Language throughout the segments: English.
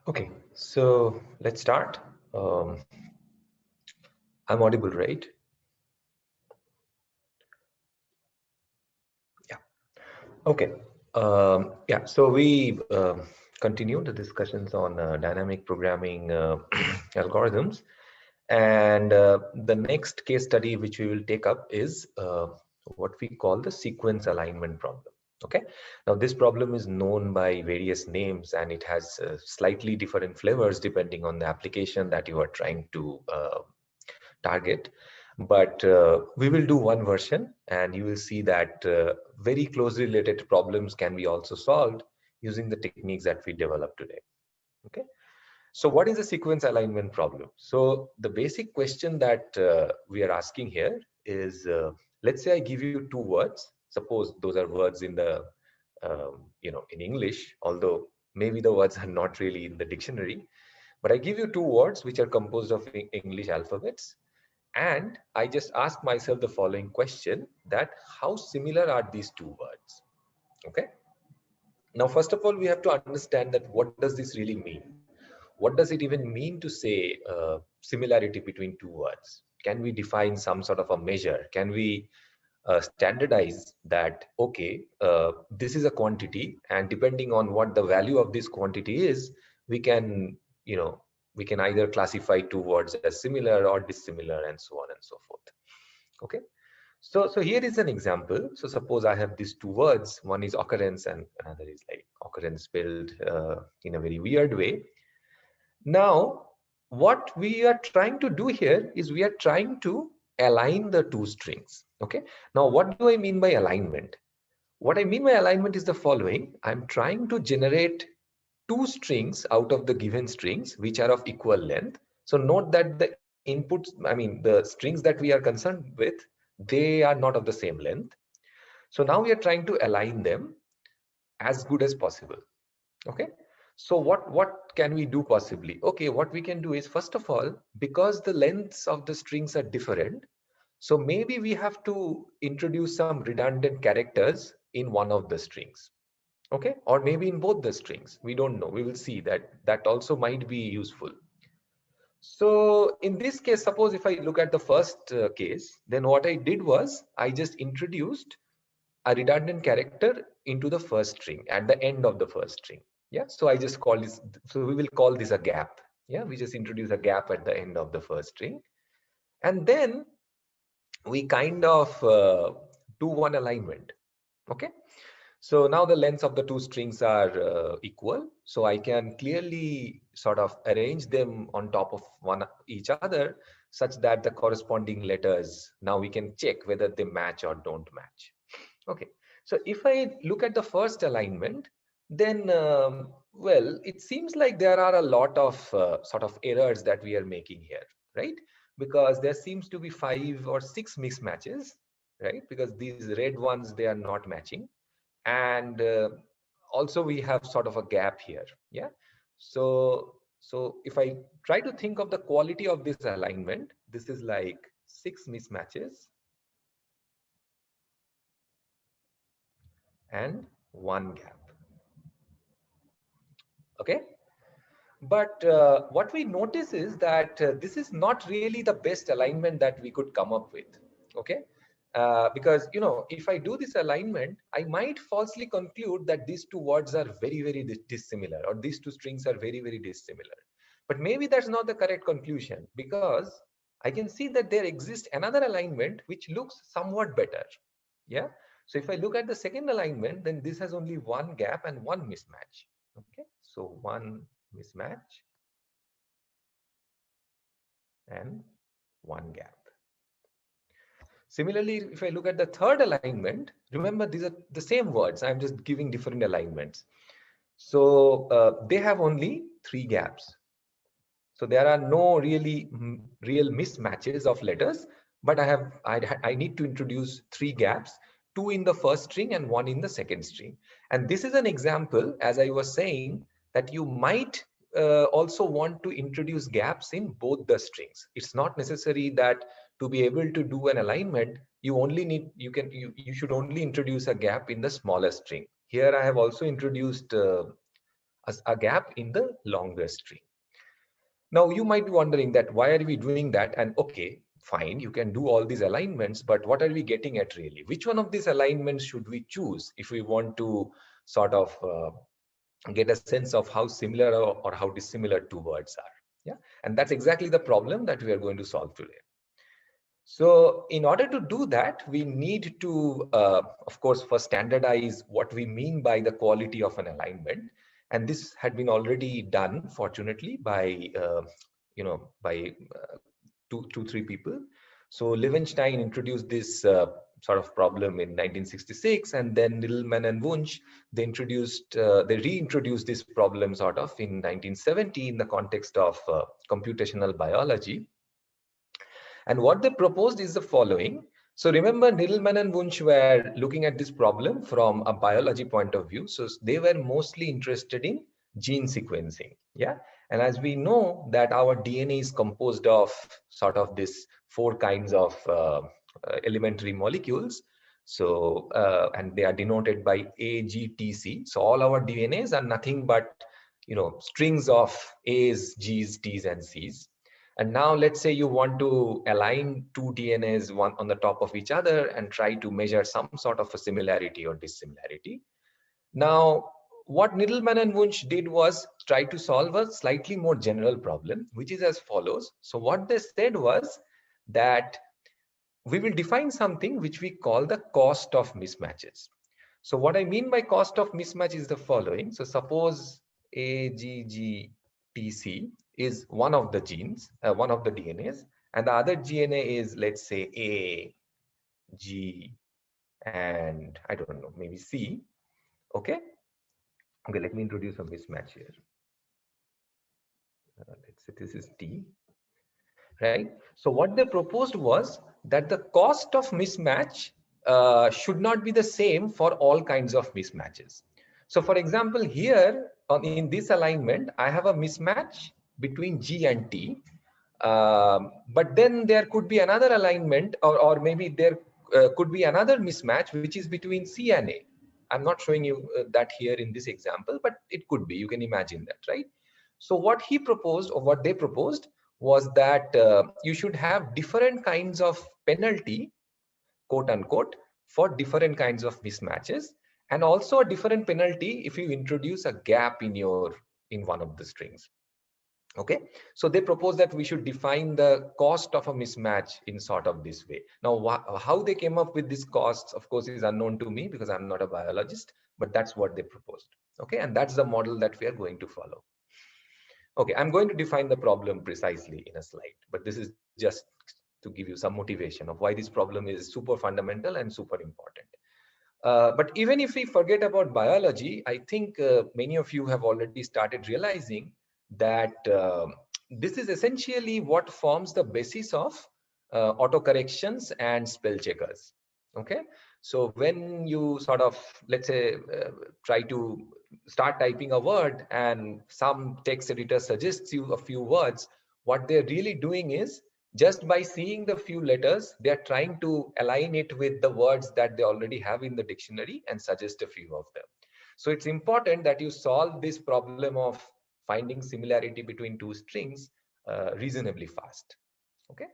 Okay, so let's start. Um, I'm audible, right? Yeah. Okay. Yeah. So we continue the discussions on dynamic programming algorithms, and the next case study which we will take up is what we call the sequence alignment problem. Okay. Now this problem is known by various names, and it has slightly different flavors depending on the application that you are trying to target. But we will do one version, and you will see that very closely related problems can be also solved using the techniques that we developed today. Okay. So what is a sequence alignment problem? So the basic question that we are asking here is, let's say I give you two words. Suppose those are words in the, in English, although maybe the words are not really in the dictionary. But I give you two words which are composed of English alphabets, and I just ask myself the following question: that how similar are these two words? Okay. Now, first of all, we have to understand that what does this really mean? What does it even mean to say similarity between two words? Can we define some sort of a measure? Can we standardize that, okay, this is a quantity, and depending on what the value of this quantity is, we can, you know, we can either classify two words as similar or dissimilar and so on and so forth. Okay. So here is an example. So suppose I have these two words, one is occurrence and another is like occurrence spelled in a very weird way. Now, what we are trying to do here is we are trying to align the two strings. Okay. Now, what do I mean by alignment? What I mean by alignment is the following. I'm trying to generate two strings out of the given strings, which are of equal length. So note that the inputs, the strings that we are concerned with, they are not of the same length. So now we are trying to align them as good as possible. Okay. So what can we do possibly? Okay, what we can do is, first of all, because the lengths of the strings are different, so maybe we have to introduce some redundant characters in one of the strings. Okay, or maybe in both the strings. We don't know. We will see that that also might be useful. So in this case, suppose if I look at the first case, then what I did was I just introduced a redundant character into the first string at the end of the first string. Yeah, so I just call this, so we will call this a gap. Yeah, we just introduce a gap at the end of the first string. And then we kind of do one alignment. Okay. So now the lengths of the two strings are equal. So I can clearly sort of arrange them on top of one each other such that the corresponding letters, now we can check whether they match or don't match. Okay. So if I look at the first alignment, then, well, it seems like there are a lot of sort of errors that we are making here, right? Because there seems to be 5 or 6 mismatches, right? Because these red ones, they are not matching. And also we have sort of a gap here. Yeah. So if I try to think of the quality of this alignment, this is like 6 mismatches and one gap. Okay. But what we notice is that this is not really the best alignment that we could come up with. Okay. Because, you know, if I do this alignment, I might falsely conclude that these two words are very, very dissimilar, or these two strings are very, very dissimilar. But maybe that's not the correct conclusion, because I can see that there exists another alignment which looks somewhat better. Yeah. So if I look at the second alignment, then this has only one gap and one mismatch. Okay. So one mismatch and one gap. Similarly, if I look at the third alignment, remember these are the same words. I'm just giving different alignments. So they have only 3 gaps. So there are no really real mismatches of letters, but I need to introduce 3 gaps, 2 in the first string and 1 in the second string. And this is an example, as I was saying, that you might also want to introduce gaps in both the strings. It's not necessary that to be able to do an alignment, you should only introduce a gap in the smallest string. Here I have also introduced a gap in the longer string. Now you might be wondering that why are we doing that? And okay, fine, you can do all these alignments, but what are we getting at really? Which one of these alignments should we choose if we want to sort of get a sense of how similar or how dissimilar two words are? Yeah, and that's exactly the problem that we are going to solve today. So in order to do that, we need to, of course, first standardize what we mean by the quality of an alignment. And this had been already done, fortunately, by, by three people. So Levenshtein introduced this sort of problem in 1966, and then Nilman and Wunsch, they reintroduced this problem sort of in 1970 in the context of computational biology. And what they proposed is the following. So remember, Nilman and Wunsch were looking at this problem from a biology point of view. So they were mostly interested in gene sequencing. Yeah. And as we know that our DNA is composed of sort of this 4 kinds of elementary molecules. So, and they are denoted by A, G, T, C. So all our DNAs are nothing but, strings of A's, G's, T's, and C's. And now let's say you want to align 2 DNAs one on the top of each other and try to measure some sort of a similarity or dissimilarity. Now, what Nilman and Wunsch did was try to solve a slightly more general problem, which is as follows. So what they said was that we will define something which we call the cost of mismatches. So what I mean by cost of mismatch is the following. So suppose AGGTC is one of the genes, one of the DNAs, and the other DNA is, let's say, A, G, and I don't know, maybe C. Okay. Okay, let me introduce a mismatch here. Let's say this is T, right? So what they proposed was that the cost of mismatch should not be the same for all kinds of mismatches. So for example, here in this alignment, I have a mismatch between G and T. But then there could be another alignment, or maybe there could be another mismatch, which is between C and A. I'm not showing you that here in this example, but it could be. You can imagine that, right? So what he proposed, or what they proposed, was that you should have different kinds of penalty, quote unquote, for different kinds of mismatches, and also a different penalty if you introduce a gap in one of the strings. Okay, so they propose that we should define the cost of a mismatch in sort of this way. Now, how they came up with these costs, of course, is unknown to me because I'm not a biologist, but that's what they proposed. Okay, and that's the model that we are going to follow. Okay, I'm going to define the problem precisely in a slide, but this is just to give you some motivation of why this problem is super fundamental and super important. But even if we forget about biology, I think many of you have already started realizing that this is essentially what forms the basis of autocorrections and spell checkers. Okay, so when you sort of, let's say, try to start typing a word and some text editor suggests you a few words, what they're really doing is, just by seeing the few letters, they're trying to align it with the words that they already have in the dictionary and suggest a few of them. So it's important that you solve this problem of finding similarity between 2 strings reasonably fast. Okay.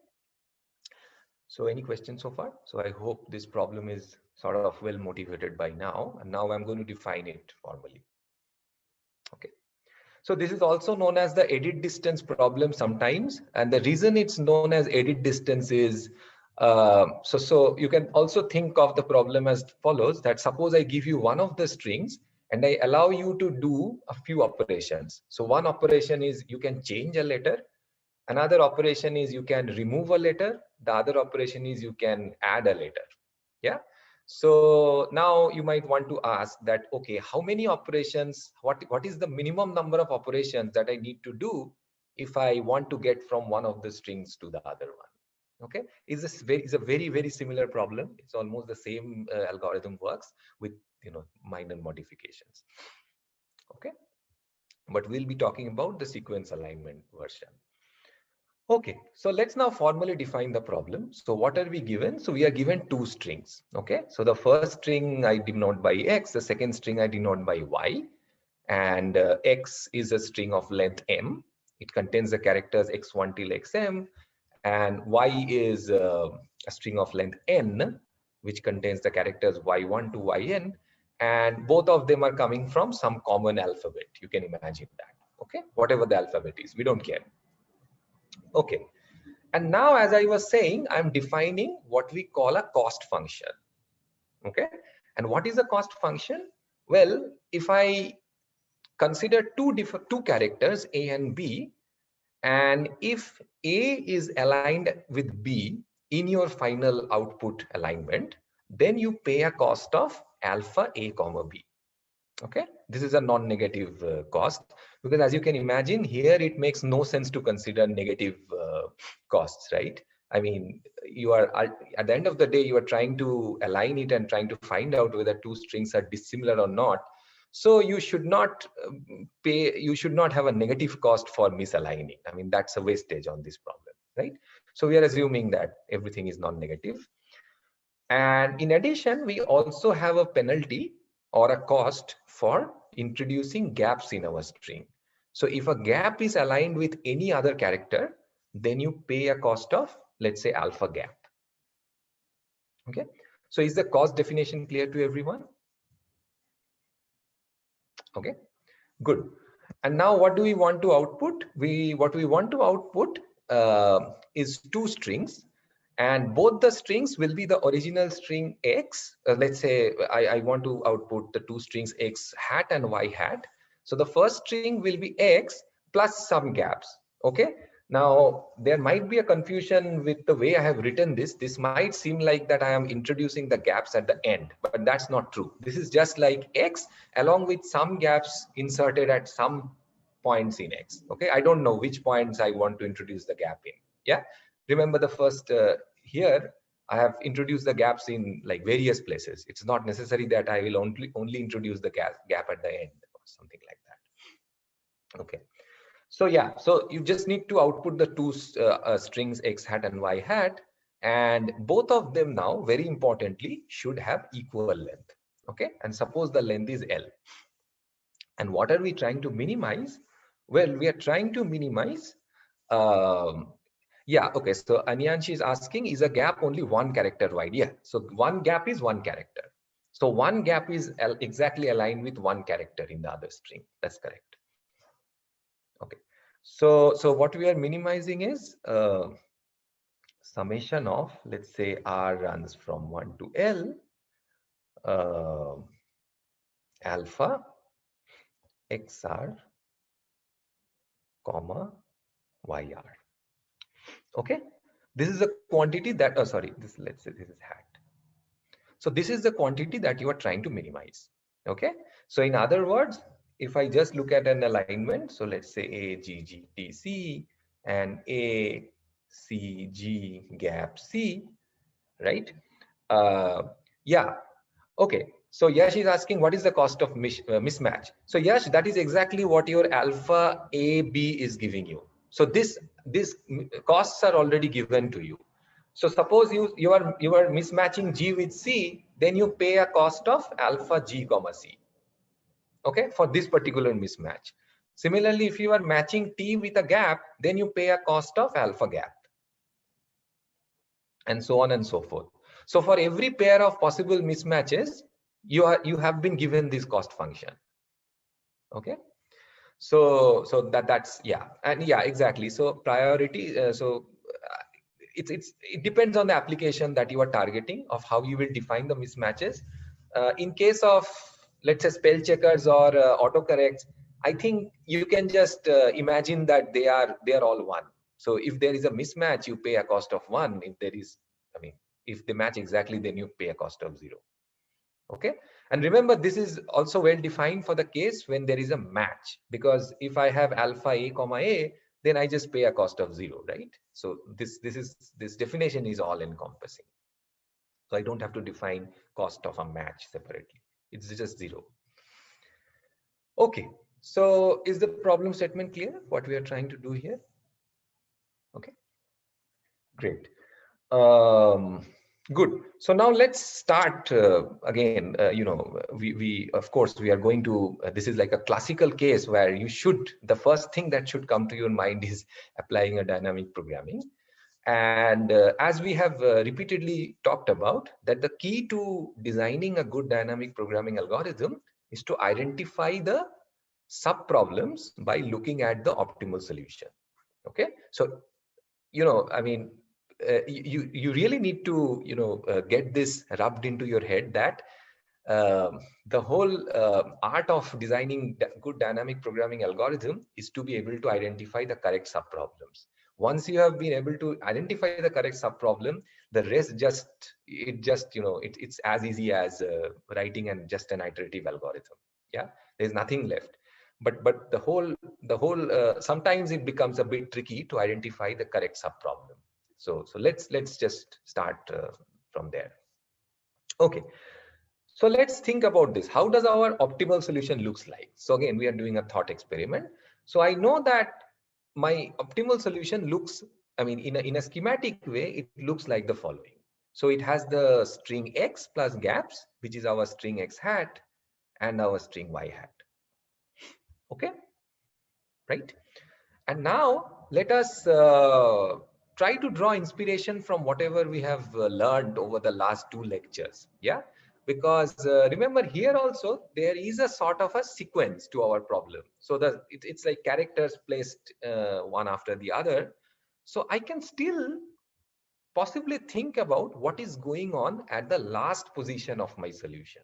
So any questions so far? So I hope this problem is sort of well motivated by now, and now I'm going to define it formally. Okay. So this is also known as the edit distance problem sometimes. And the reason it's known as edit distance is, so you can also think of the problem as follows, that suppose I give you one of the strings and I allow you to do a few operations. So one operation is you can change a letter. Another operation is you can remove a letter. The other operation is you can add a letter. Yeah. So now you might want to ask that, okay, how many operations, what is the minimum number of operations that I need to do if I want to get from one of the strings to the other one? Okay, it's a very, very similar problem. It's almost the same algorithm works with, minor modifications. Okay, but we'll be talking about the sequence alignment version. Okay, so let's now formally define the problem. So what are we given? So we are given 2 strings. Okay, so the first string I denote by X, the second string I denote by Y. and X is a string of length M. It contains the characters X1 till XM, and Y is a string of length N, which contains the characters Y1 to YN, and both of them are coming from some common alphabet. You can imagine that, okay? Whatever the alphabet is, we don't care. Okay, and now as I was saying, I'm defining what we call a cost function, okay? And what is a cost function? Well, if I consider two characters A and B, and if A is aligned with B in your final output alignment, then you pay a cost of alpha A comma B. Okay, this is a non-negative cost, because as you can imagine here, it makes no sense to consider negative costs, right? I mean, you are at the end of the day, you are trying to align it and trying to find out whether two strings are dissimilar or not. So you should not you should not have a negative cost for misaligning. I mean, that's a wastage on this problem, right? So we are assuming that everything is non-negative. And in addition, we also have a penalty or a cost for introducing gaps in our string. So if a gap is aligned with any other character, then you pay a cost of, let's say, alpha gap. Okay, so is the cost definition clear to everyone? Okay, good. And now what do we want to output? What we want to output is two strings, and both the strings will be the original string X. Let's say I want to output the two strings X hat and Y hat. So the first string will be X plus some gaps. Okay. Now there might be a confusion with the way I have written this. This might seem like that I am introducing the gaps at the end, but that's not true. This is just like X along with some gaps inserted at some points in X. Okay, I don't know which points I want to introduce the gap in. Yeah, remember the first here I have introduced the gaps in like various places. It's not necessary that I will only introduce the gap at the end or something like that. Okay, so yeah, so you just need to output the two strings X hat and Y hat, and both of them now, very importantly, should have equal length. Okay, and suppose the length is L. And what are we trying to minimize? Well, we are trying to minimize yeah, okay, so Anyanshi is asking, is a gap only one character wide? Yeah, so one gap is one character. So one gap is exactly aligned with one character in the other string. That's correct. Okay, so what we are minimizing is summation of, let's say, R runs from 1 to L, alpha XR, comma, YR. Okay, this is a quantity that, oh, sorry, this, let's say this is hat. So this is the quantity that you are trying to minimize. Okay, so in other words, if I just look at an alignment, so let's say A, G, G, T, C, and A, C, G, gap C, right? Yeah, okay. So Yash is asking, what is the cost of mismatch? So Yash, that is exactly what your alpha A, B is giving you. So this costs are already given to you. So suppose you are mismatching G with C, then you pay a cost of alpha G comma C. Okay, for this particular mismatch. Similarly, if you are matching T with a gap, then you pay a cost of alpha gap, and so on and so forth. So for every pair of possible mismatches, you have been given this cost function. Okay, so that's yeah, and yeah, exactly. So priority, it depends on the application that you are targeting of how you will define the mismatches. In case of, let's say, spell checkers or autocorrects, I think you can just imagine that they are all one. So if there is a mismatch, you pay a cost of 1. If there is, I mean, if they match exactly, then you pay a cost of 0. Okay, and remember, this is also well defined for the case when there is a match, because if I have alpha A comma A, then I just pay a cost of 0, right? So this definition is all encompassing. So I don't have to define cost of a match separately. It's just 0. Okay, so is the problem statement clear? What we are trying to do here? Okay, great. Good. So now let's start again. We of course we are going to. This is like a classical case where you should. The first thing that should come to your mind is applying a dynamic programming. And as we have repeatedly talked about, that the key to designing a good dynamic programming algorithm is to identify the sub problems by looking at the optimal solution. Okay, so I mean, you really need to get this rubbed into your head that the whole art of designing good dynamic programming algorithm is to be able to identify the correct sub problems. Once you have been able to identify the correct sub problem, the rest it's as easy as writing and just an iterative algorithm. Yeah, there's nothing left. But the whole sometimes it becomes a bit tricky to identify the correct sub problem. So let's just start from there. Okay, so let's think about this. How does our optimal solution looks like? So again, we are doing a thought experiment. So I know that my optimal solution looks, I mean, in a schematic way, it looks like the following. So it has the string x plus gaps, which is our string x hat and our string y hat. Okay, right? And now let us try to draw inspiration from whatever we have learned over the last 2 lectures. Yeah, because remember here also there is a sort of a sequence to our problem. So it's like characters placed one after the other. So I can still possibly think about what is going on at the last position of my solution.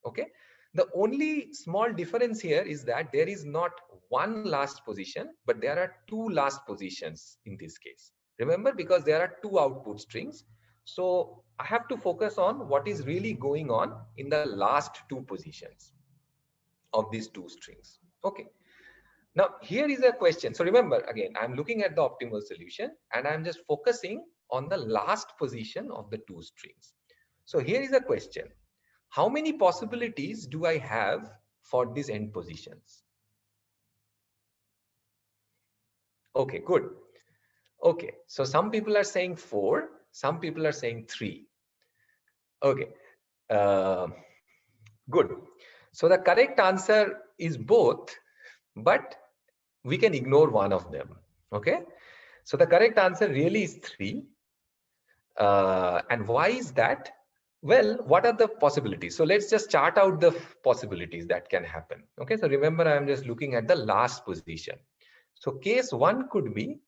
Okay, the only small difference here is that there is not one last position, but there are 2 last positions in this case. Remember, because there are 2 output strings, so I have to focus on what is really going on in the last 2 positions of these 2 strings. Okay, now here is a question. So remember, again, I'm looking at the optimal solution and I'm just focusing on the last position of the 2 strings. So here is a question. How many possibilities do I have for these end positions? Okay, good. Okay, so some people are saying 4, some people are saying 3. Okay, uh, good. So the correct answer is both, but we can ignore one of them. Okay, so the correct answer really is 3. And why is that? Well, what are the possibilities? So let's just chart out the possibilities that can happen. Okay, so remember, I'm just looking at the last position. So case 1 could be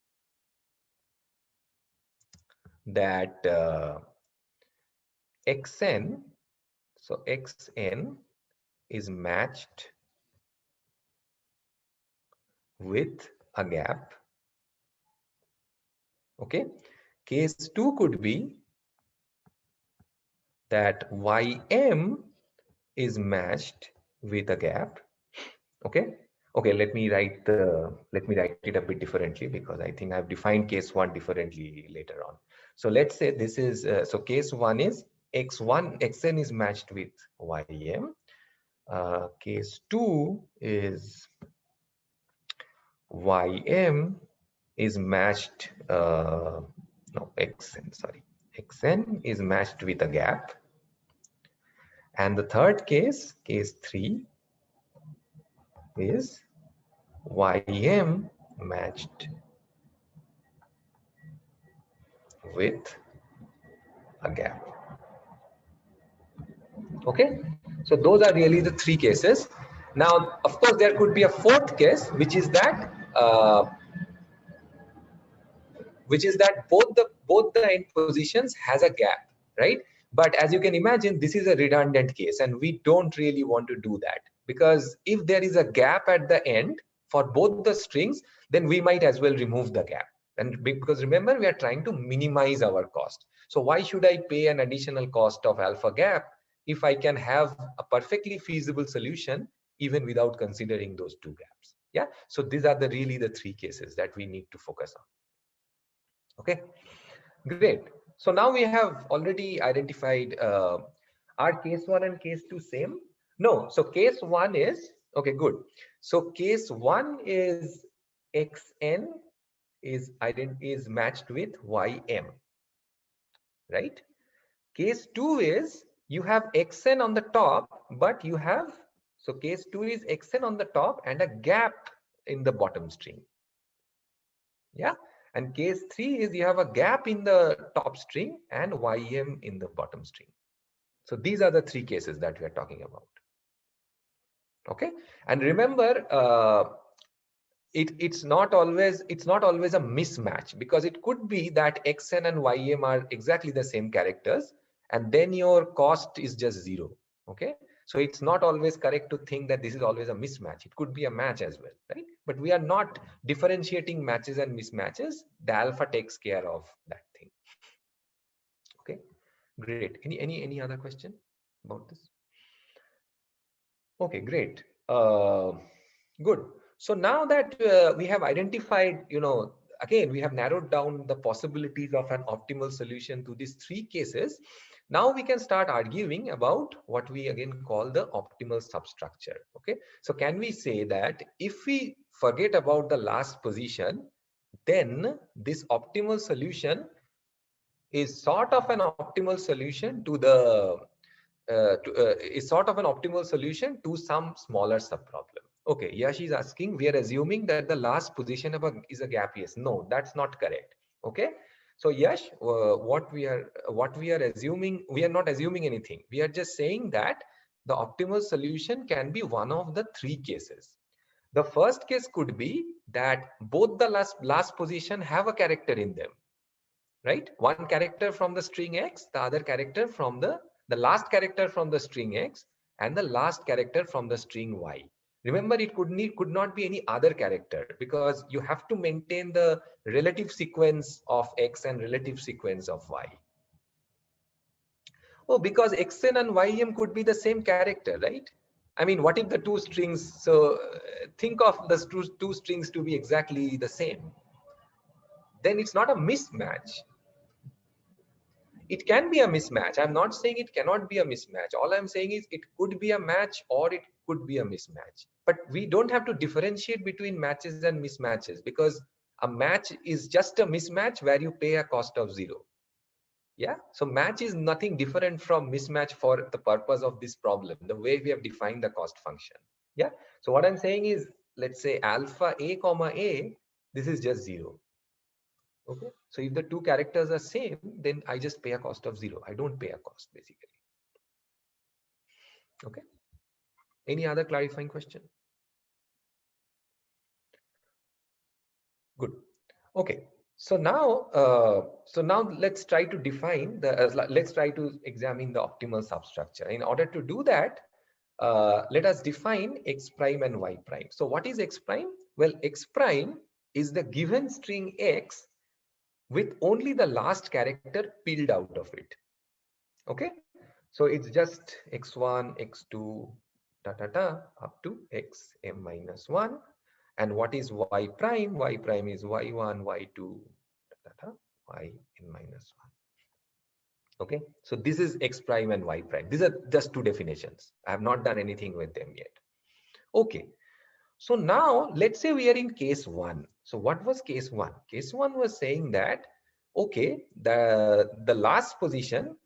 that xn, so xn is matched with a gap. Okay, case 2 could be that ym is matched with a gap. Okay, let me write it a bit differently, because I think I've defined case 1 differently later on. So let's say this is so case 1 is xn is matched with ym. Case 2 is ym is matched xn is matched with a gap. And the third case 3, is ym matched with a gap. Okay, so those are really the 3 cases. Now, of course, there could be a 4th case, which is that both the end positions has a gap, right? But as you can imagine, this is a redundant case, and we don't really want to do that, because if there is a gap at the end for both the strings, then we might as well remove the gap. And because remember, we are trying to minimize our cost. So why should I pay an additional cost of alpha gap if I can have a perfectly feasible solution even without considering those 2 gaps? Yeah, so these are really the 3 cases that we need to focus on. Okay, great. So now we have already identified, are case 1 and case 2 same? No, so case 1 is, okay, good. So case 1 is xn is matched with ym, right? Case 2 is you have xn on the top, but you have, so case 2 is xn on the top and a gap in the bottom string. Yeah. And case 3 is you have a gap in the top string and ym in the bottom string. So these are the three cases that we are talking about. Okay. And remember, it's not always a mismatch, because it could be that xn and ym are exactly the same characters, and then your cost is just 0. Okay. So it's not always correct to think that this is always a mismatch. It could be a match as well, right? But we are not differentiating matches and mismatches. The alpha takes care of that thing. Okay, great. Any other question about this? Okay, great. Good. So now that we have identified, again, we have narrowed down the possibilities of an optimal solution to these three cases. Now we can start arguing about what we again call the optimal substructure. Okay. So can we say that if we forget about the last position, then this optimal solution is sort of an optimal solution to the is sort of an optimal solution to some smaller subproblem. Okay, Yash is asking, we are assuming that the last position of is a gap. Yes, no, that's not correct. Okay, so Yash, what we are assuming, we are not assuming anything. We are just saying that the optimal solution can be one of the three cases. The first case could be that both the last position have a character in them, right? One character from the string x, the other character from the last character from the string x, and the last character from the string y. Remember, it could not be any other character, because you have to maintain the relative sequence of x and relative sequence of y. Oh, because xn and ym could be the same character, right? I mean, what if the two strings, so think of the two strings to be exactly the same, then it's not a mismatch. It can be a mismatch. I'm not saying it cannot be a mismatch. All I'm saying is it could be a match or it could be a mismatch. But we don't have to differentiate between matches and mismatches, because a match is just a mismatch where you pay a cost of 0. Yeah. So match is nothing different from mismatch for the purpose of this problem, the way we have defined the cost function. Yeah. So what I'm saying is, let's say alpha a comma a, this is just 0. Okay, so if the two characters are same, then I just pay a cost of 0. I don't pay a cost, basically. Okay, any other clarifying question? Good. Okay, so now let's try to define the let's try to examine the optimal substructure. In order to do that, let us define x prime and y prime. So what is x prime? Well, x prime is the given string x with only the last character peeled out of it. Okay, so it's just x1, x2, up to xm minus 1. And what is y prime? Y prime is y1, y2, yn minus 1. Okay, so this is x prime and y prime. These are just two definitions. I have not done anything with them yet. Okay, so now let's say we are in case 1. So what was case 1? Case 1 was saying that, okay, the last position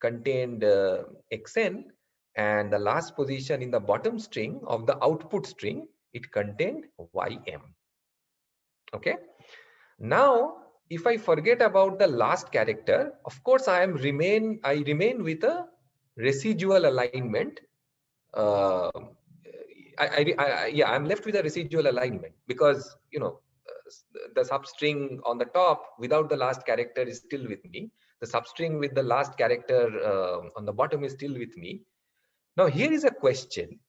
contained xn, and the last position in the bottom string of the output string, it contained ym. Okay, now if I forget about the last character, of course I remain with a residual alignment. uh, I'm left with a residual alignment, because the substring on the top without the last character is still with me. The substring with the last character on the bottom is still with me. Now here is a question.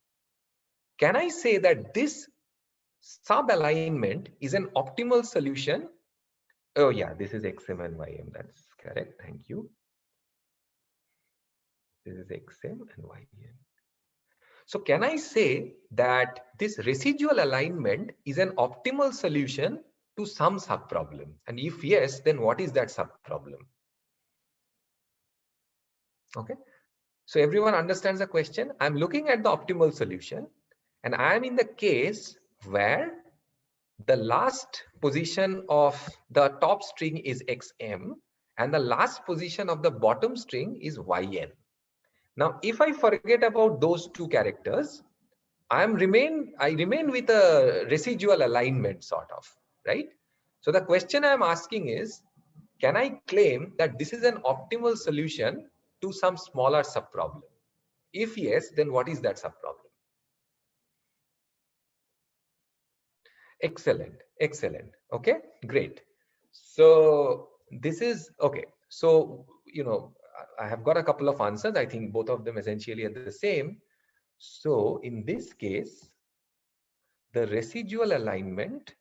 Can I say that this sub-alignment is an optimal solution? Oh yeah, this is xm and ym. That's correct. Thank you. This is xm and ym. So can I say that this residual alignment is an optimal solution to some subproblem? And if yes, then what is that subproblem? Okay, so everyone understands the question. I'm looking at the optimal solution, and I am in the case where the last position of the top string is xm, and the last position of the bottom string is yn. Now, if I forget about those two characters, I remain with a residual alignment sort of, right? So the question I'm asking is, can I claim that this is an optimal solution to some smaller subproblem? If yes, then what is that subproblem? Excellent, excellent. Okay, great. So this is okay. So, I have got a couple of answers. I think both of them essentially are the same. So in this case, the residual alignment,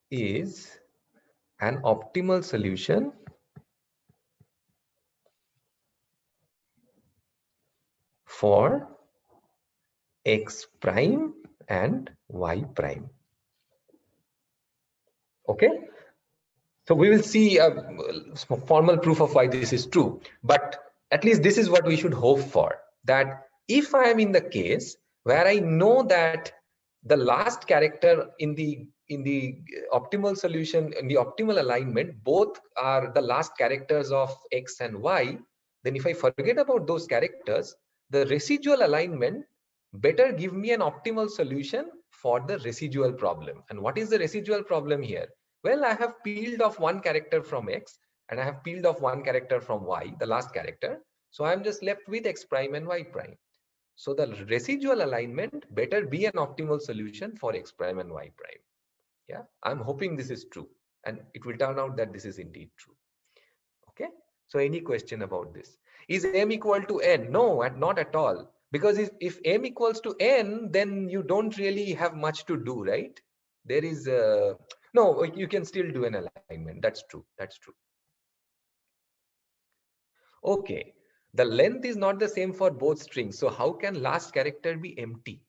is an optimal solution for x prime and y prime. Okay, so we will see a formal proof of why this is true, but at least this is what we should hope for, that if I am in the case where I know that the last character in the optimal solution, in the optimal alignment, both are the last characters of x and y, then if I forget about those characters, the residual alignment better give me an optimal solution for the residual problem. And what is the residual problem here? Well, I have peeled off one character from x and I have peeled off one character from y, the last character. So I'm just left with x prime and y prime. So the residual alignment better be an optimal solution for x prime and y prime. Yeah, I'm hoping this is true, and it will turn out that this is indeed true. Okay, so any question about this? Is m equal to n? No, not at all. Because if m equals to n, then you don't really have much to do, right? There is no, you can still do an alignment. That's true. That's true. Okay, the length is not the same for both strings. So how can last character be empty?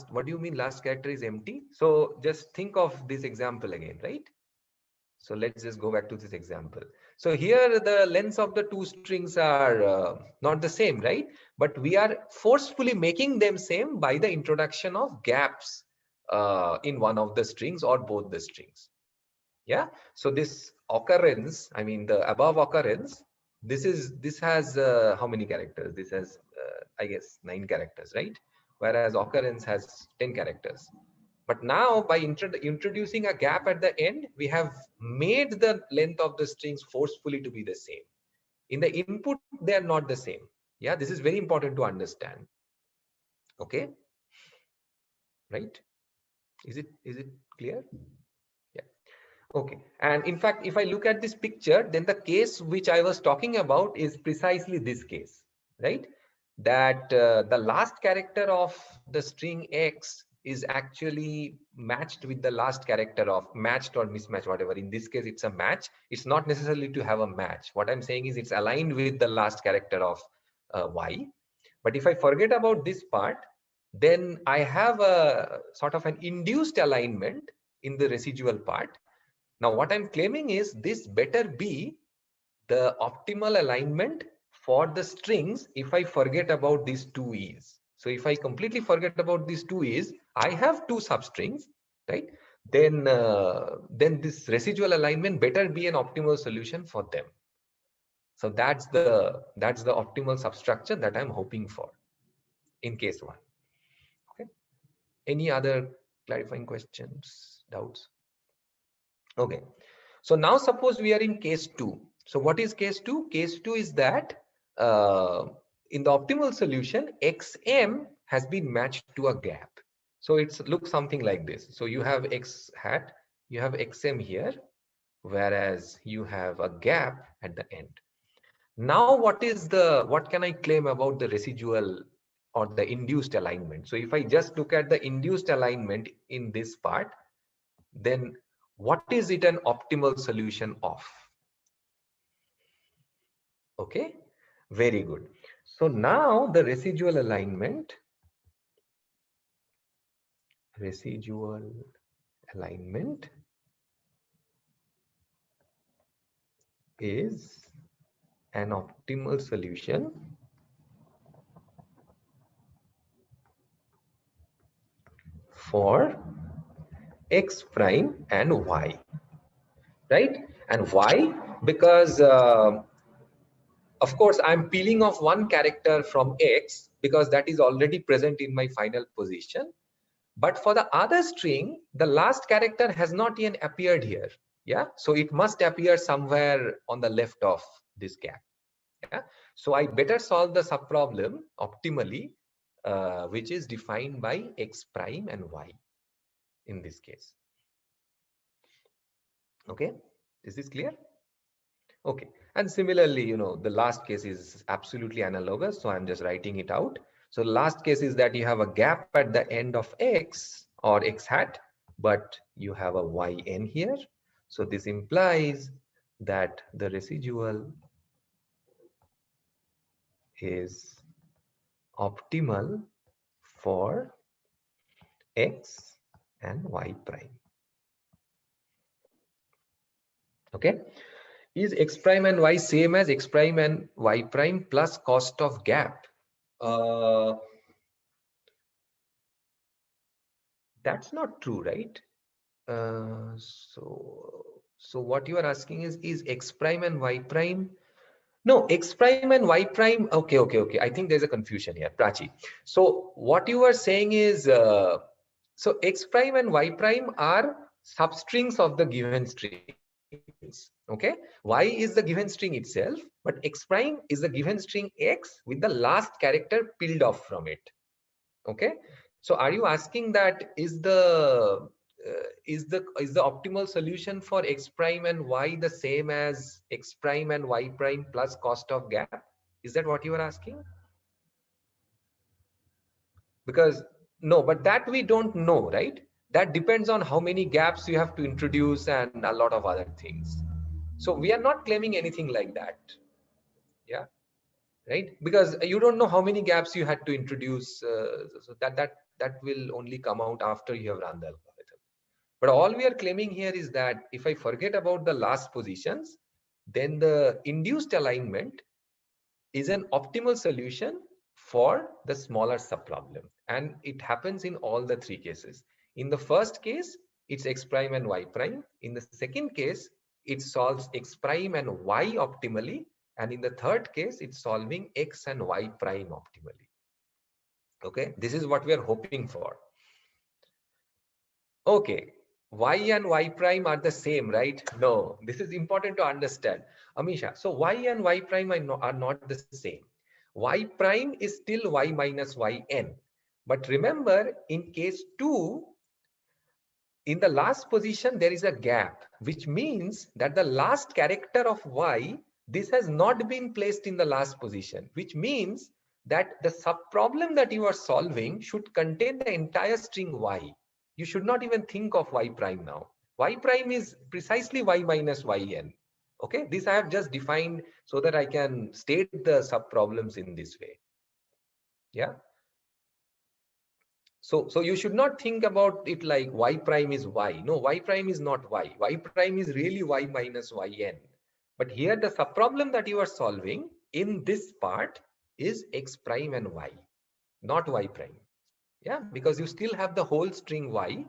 What do you mean last character is empty? So just think of this example again, right? So let's just go back to this example. So here the lengths of the two strings are not the same, right? But we are forcefully making them same by the introduction of gaps in one of the strings or both the strings. Yeah. So this occurrence, I mean the above occurrence, this has how many characters? This has I guess 9 characters, right? Whereas occurrence has 10 characters. But now by introducing a gap at the end, we have made the length of the strings forcefully to be the same. In the input, they are not the same. Yeah, this is very important to understand. Okay, right? Is it clear? Yeah. Okay. And in fact, if I look at this picture, then the case which I was talking about is precisely this case, right? That the last character of the string x is actually matched with the last character of matched or mismatched, whatever. In this case, it's a match. It's not necessarily to have a match. What I'm saying is it's aligned with the last character of y. But if I forget about this part, then I have a sort of an induced alignment in the residual part. Now, what I'm claiming is this better be the optimal alignment for the strings if I forget about these two e's. So if I completely forget about these two e's, I have two substrings, right? Then this residual alignment better be an optimal solution for them. So that's the optimal substructure that I'm hoping for in case 1. Okay. Any other clarifying questions, doubts? Okay. So now suppose we are in case 2. So what is case 2? Case 2 is that in the optimal solution, xm has been matched to a gap. So it looks something like this. So you have x hat, you have xm here, whereas you have a gap at the end. Now what can I claim about the residual or the induced alignment? So if I just look at the induced alignment in this part, then what is it an optimal solution of? Okay, very good. So now the residual alignment is an optimal solution for x prime and y, right? And why? Because of course I'm peeling off one character from x because that is already present in my final position. But for the other string, the last character has not yet appeared here. Yeah, so it must appear somewhere on the left of this gap. Yeah, so I better solve the subproblem optimally, which is defined by x prime and y in this case. Okay, is this clear? Okay, and similarly, you know, the last case is absolutely analogous, so I'm just writing it out. So last case is that you have a gap at the end of x or x hat, but you have a yn here. So this implies that the residual is optimal for x and y prime. Okay, is x prime and y same as x prime and y prime plus cost of gap? That's not true, right? So what you are asking is x prime and y prime? No, x prime and y prime. Okay. I think there's a confusion here, Prachi. So what you are saying is, so x prime and y prime are substrings of the given strings. Okay, y is the given string itself, but x prime is the given string x with the last character peeled off from it. Okay, so are you asking that is the optimal solution for x prime and y the same as x prime and y prime plus cost of gap? Is that what you are asking? Because no, but that we don't know, right? That depends on how many gaps you have to introduce and a lot of other things. So we are not claiming anything like that. Yeah, right? Because you don't know how many gaps you had to introduce, so that will only come out after you have run the algorithm. But all we are claiming here is that if I forget about the last positions, then the induced alignment is an optimal solution for the smaller subproblem, and it happens in all the three cases. In the first case, it's x prime and y prime. In the second case, it solves x prime and y optimally, and in the third case, it's solving x and y prime optimally. Okay, this is what we are hoping for. Okay, y and y prime are the same, right? No, this is important to understand, Amisha. So y and y prime are not the same. Y prime is still y minus yn. But remember, in case 2, in the last position, there is a gap, which means that the last character of y, this has not been placed in the last position, which means that the subproblem that you are solving should contain the entire string y. You should not even think of y prime now. Y prime is precisely y minus yn. Okay, this I have just defined so that I can state the subproblems in this way. Yeah. So you should not think about it like y prime is y. No, y prime is not y. Y prime is really y minus yn. But here the subproblem that you are solving in this part is x prime and y, not y prime. Yeah, because you still have the whole string y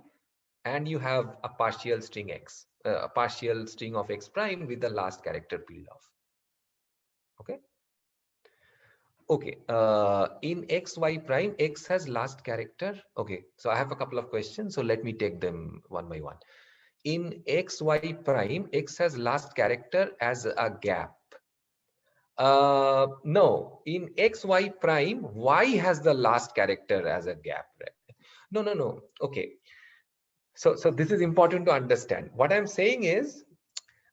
and you have a partial string x, a partial string of x prime with the last character peeled off. Okay. Okay, in x, y prime, x has last character. Okay, so I have a couple of questions, so let me take them one by one. In x, y prime, x has last character as a gap. No, in x, y prime, y has the last character as a gap. Right? No. Okay, so this is important to understand. What I'm saying is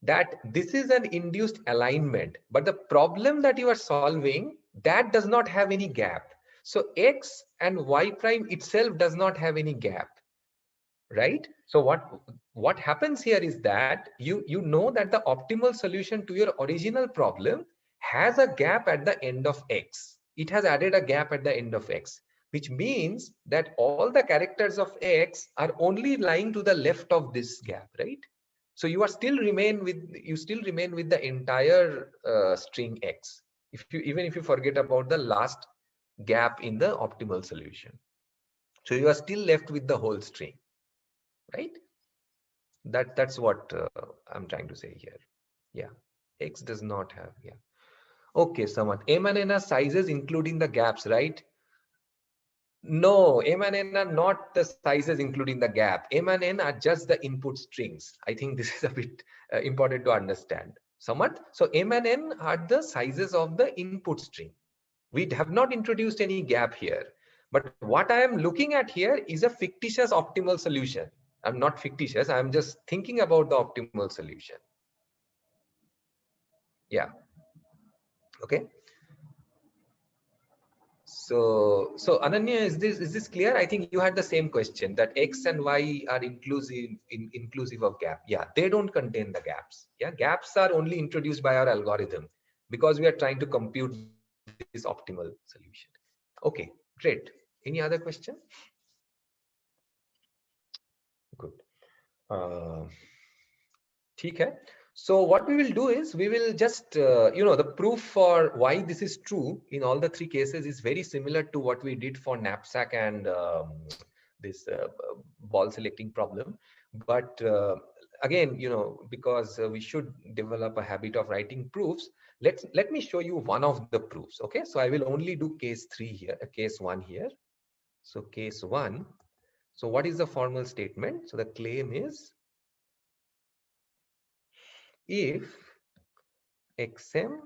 that this is an induced alignment, but the problem that you are solving, that does not have any gap. So x and y prime itself does not have any gap, right? So what happens here is that you know that the optimal solution to your original problem has a gap at the end of x. It has added a gap at the end of x, which means that all the characters of x are only lying to the left of this gap, right? So you still remain with the entire string x, even if you forget about the last gap in the optimal solution. So you are still left with the whole string, right? That's what I'm trying to say here. Yeah, X does not have, yeah. Okay, Samat, M and N are sizes including the gaps, right? No, M and N are not the sizes including the gap. M and N are just the input strings. I think this is a bit important to understand. Samat, so M and N are the sizes of the input string. We have not introduced any gap here. But what I am looking at here is a fictitious optimal solution. I'm not fictitious. I'm just thinking about the optimal solution. Yeah. Okay. So Ananya, is this clear? I think you had the same question that X and Y are inclusive of gap. Yeah, they don't contain the gaps. Yeah, gaps are only introduced by our algorithm because we are trying to compute this optimal solution. Okay, great. Any other question? Good. ठीक है. So what we will do is we will just, the proof for why this is true in all the three cases is very similar to what we did for knapsack and this ball selecting problem. But again, because we should develop a habit of writing proofs, let me show you one of the proofs. Okay, so I will only do case 3 here, case 1 here. So case 1. So what is the formal statement? So the claim is, if XM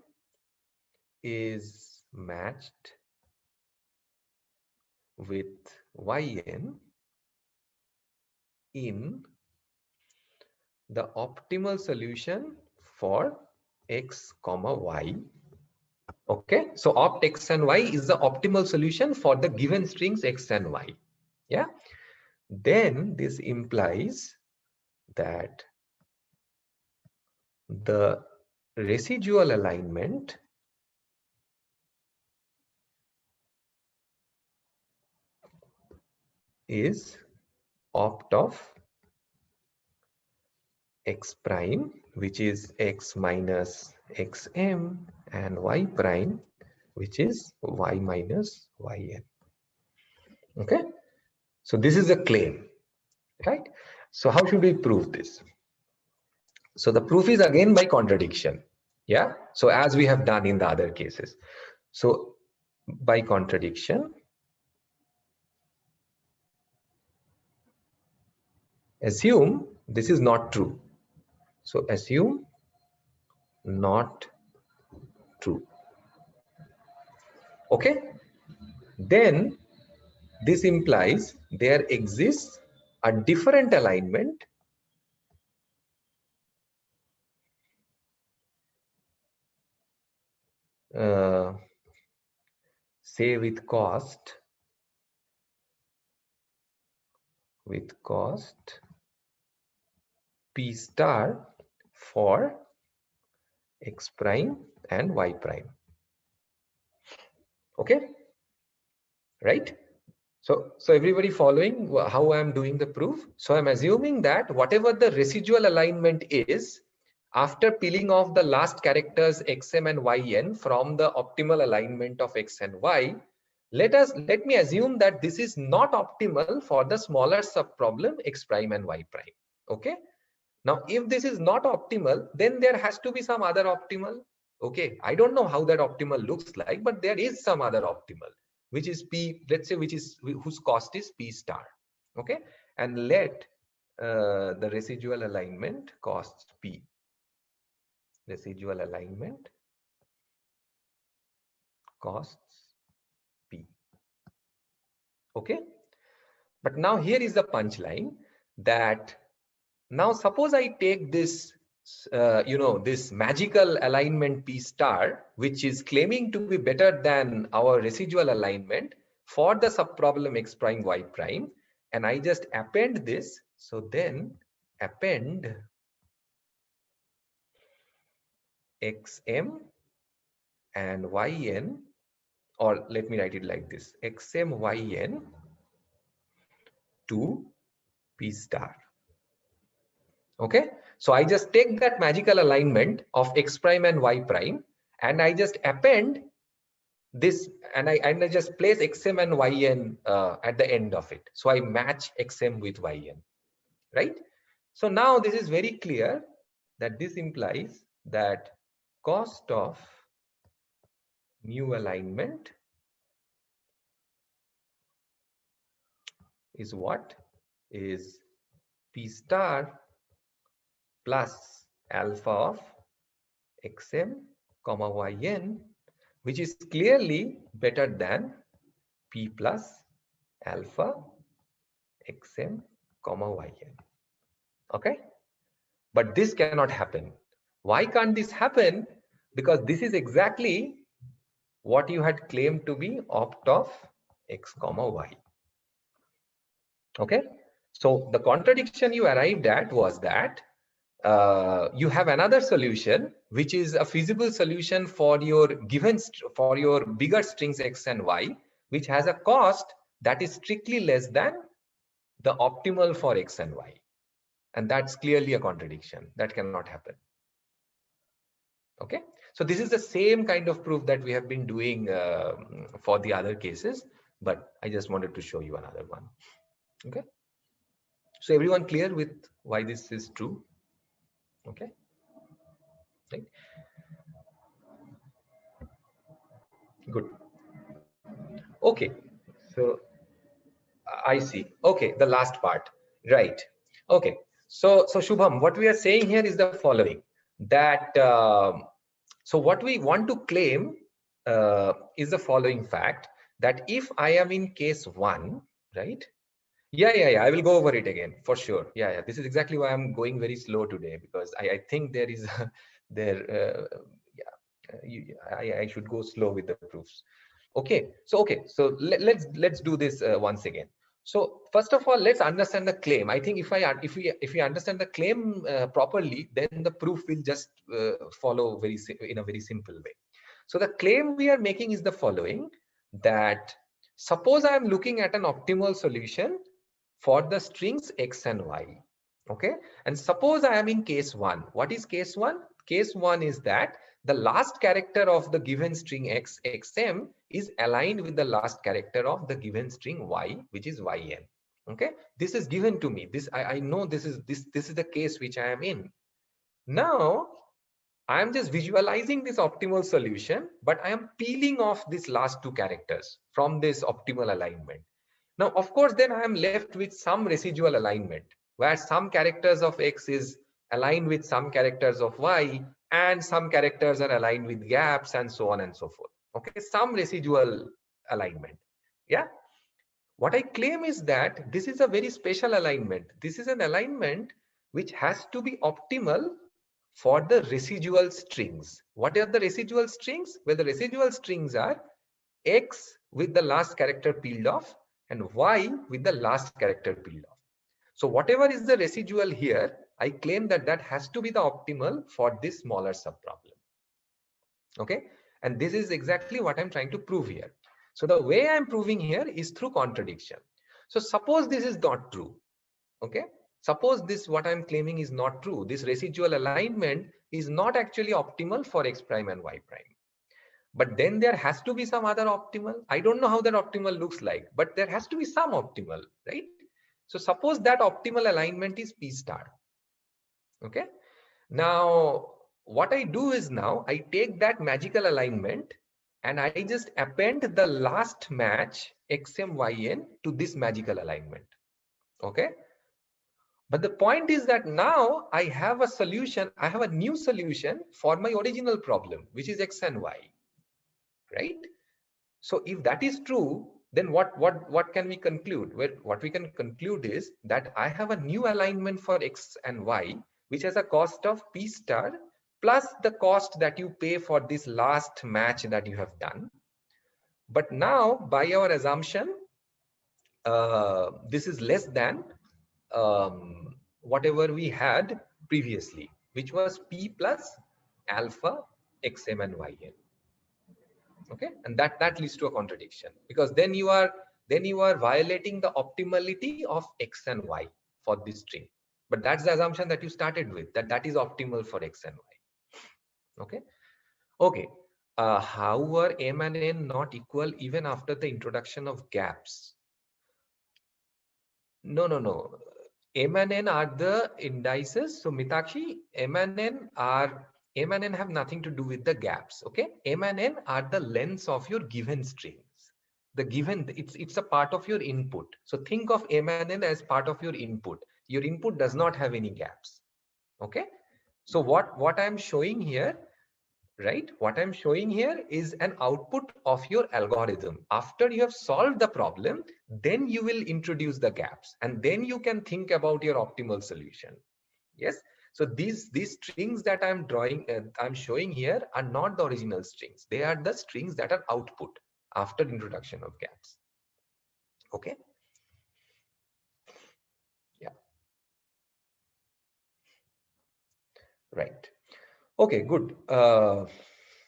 is matched with YN in the optimal solution for X comma Y. Okay, so opt X and Y is the optimal solution for the given strings X and Y. Yeah, then this implies that the residual alignment is opt of X prime, which is X minus XM, and Y prime, which is Y minus YN. Okay, so this is a claim, right? So how should we prove this? So the proof is again by contradiction. Yeah, so as we have done in the other cases. So by contradiction, assume this is not true. So assume not true. Okay, then this implies there exists a different alignment say with cost P star for X prime and Y prime. Okay, right? So everybody following how I'm doing the proof? So I'm assuming that whatever the residual alignment is, after peeling off the last characters XM and YN from the optimal alignment of X and Y, let me assume that this is not optimal for the smaller subproblem X prime and Y prime. Okay. Now, if this is not optimal, then there has to be some other optimal. Okay. I don't know how that optimal looks like, but there is some other optimal, which is P, let's say, whose cost is P star. Okay. And let the residual alignment costs P. Residual alignment costs P. Okay. But now here is the punchline that now suppose I take this, this magical alignment P star, which is claiming to be better than our residual alignment for the subproblem X prime Y prime, and I just append this. So then append XM and YN, or let me write it like this, XM YN to P star. Okay, so I just take that magical alignment of X prime and Y prime and I just append this, and I just place xm and yn at the end of it. So I match xm with yn, right? So now this is very clear that this implies that cost of new alignment is what? Is P star plus alpha of xm comma yn, which is clearly better than P plus alpha xm comma yn. Okay, but this cannot happen. Why can't this happen? Because this is exactly what you had claimed to be opt of x comma y. Okay, so the contradiction you arrived at was that you have another solution which is a feasible solution for your for your bigger strings x and y, which has a cost that is strictly less than the optimal for x and y, and that's clearly a contradiction. That cannot happen. Okay, so this is the same kind of proof that we have been doing for the other cases, but I just wanted to show you another one. Okay, so everyone clear with why this is true? Okay, right. Good. Okay, so I see. Okay, the last part, right? Okay, so Shubham, what we are saying here is the following: that so what we want to claim is the following fact, that if I am in case 1, right? Yeah, I will go over it again for sure. Yeah, this is exactly why I'm going very slow today, because I think there is I should go slow with the proofs. Okay, so let's do this once again. So first of all, let's understand the claim. I think if we understand the claim properly, then the proof will just follow in a very simple way. So the claim we are making is the following: that suppose I am looking at an optimal solution for the strings x and y. Okay, and suppose I am in case 1. What is case 1? Case 1 is that the last character of the given string x, xm, is aligned with the last character of the given string y, which is yn. Okay, this is given to me. This I know this is the case which I am in. Now I am just visualizing this optimal solution, but I am peeling off these last 2 characters from this optimal alignment. Now, of course, then I am left with some residual alignment, where some characters of x is aligned with some characters of y, and some characters are aligned with gaps, and so on and so forth. Okay, some residual alignment. Yeah. What I claim is that this is a very special alignment. This is an alignment which has to be optimal for the residual strings. What are the residual strings? Well, the residual strings are x with the last character peeled off and y with the last character peeled off. So whatever is the residual here, I claim that that has to be the optimal for this smaller subproblem. Okay, and this is exactly what I'm trying to prove here. So the way I'm proving here is through contradiction. So suppose this is not true. Okay, suppose this what I'm claiming is not true. This residual alignment is not actually optimal for x prime and y prime. But then there has to be some other optimal. I don't know how that optimal looks like, but there has to be some optimal, right? So suppose that optimal alignment is P star. Okay. Now, what I do is now I take that magical alignment and I just append the last match xmyn to this magical alignment. Okay. But the point is that now I have a solution. I have a new solution for my original problem, which is x and y. Right? So if that is true, then what can we conclude? Well, what we can conclude is that I have a new alignment for x and y, which has a cost of P star plus the cost that you pay for this last match that you have done. But now, by our assumption, this is less than whatever we had previously, which was P plus alpha xm and yn. Okay, and that leads to a contradiction, because then you are violating the optimality of x and y for this string. But that's the assumption that you started with, that is optimal for x and y. Okay. how are M and N not equal even after the introduction of gaps? No, no, no. M and N are the indices. So Mitakshi, M and N have nothing to do with the gaps. Okay, M and N are the lengths of your given strings. The given, it's a part of your input. So think of M and N as part of your input. Your input does not have any gaps. Okay. So what I'm showing here, right? What I'm showing here is an output of your algorithm. After you have solved the problem, then you will introduce the gaps and then you can think about your optimal solution. Yes. So these strings that I'm drawing, I'm showing here are not the original strings. They are the strings that are output after introduction of gaps. Okay. Yeah. Right. Okay, good.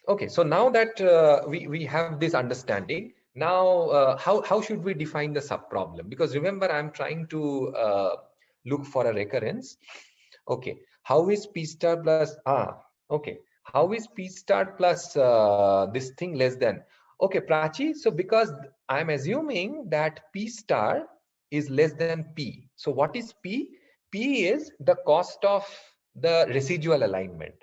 Okay, so now that we have this understanding, now how should we define the subproblem? Because remember, I'm trying to look for a recurrence. Okay, how is P star plus okay, how is P star plus this thing less than? Okay, Prachi. So because I'm assuming that P star is less than P. So what is P? P is the cost of the residual alignment.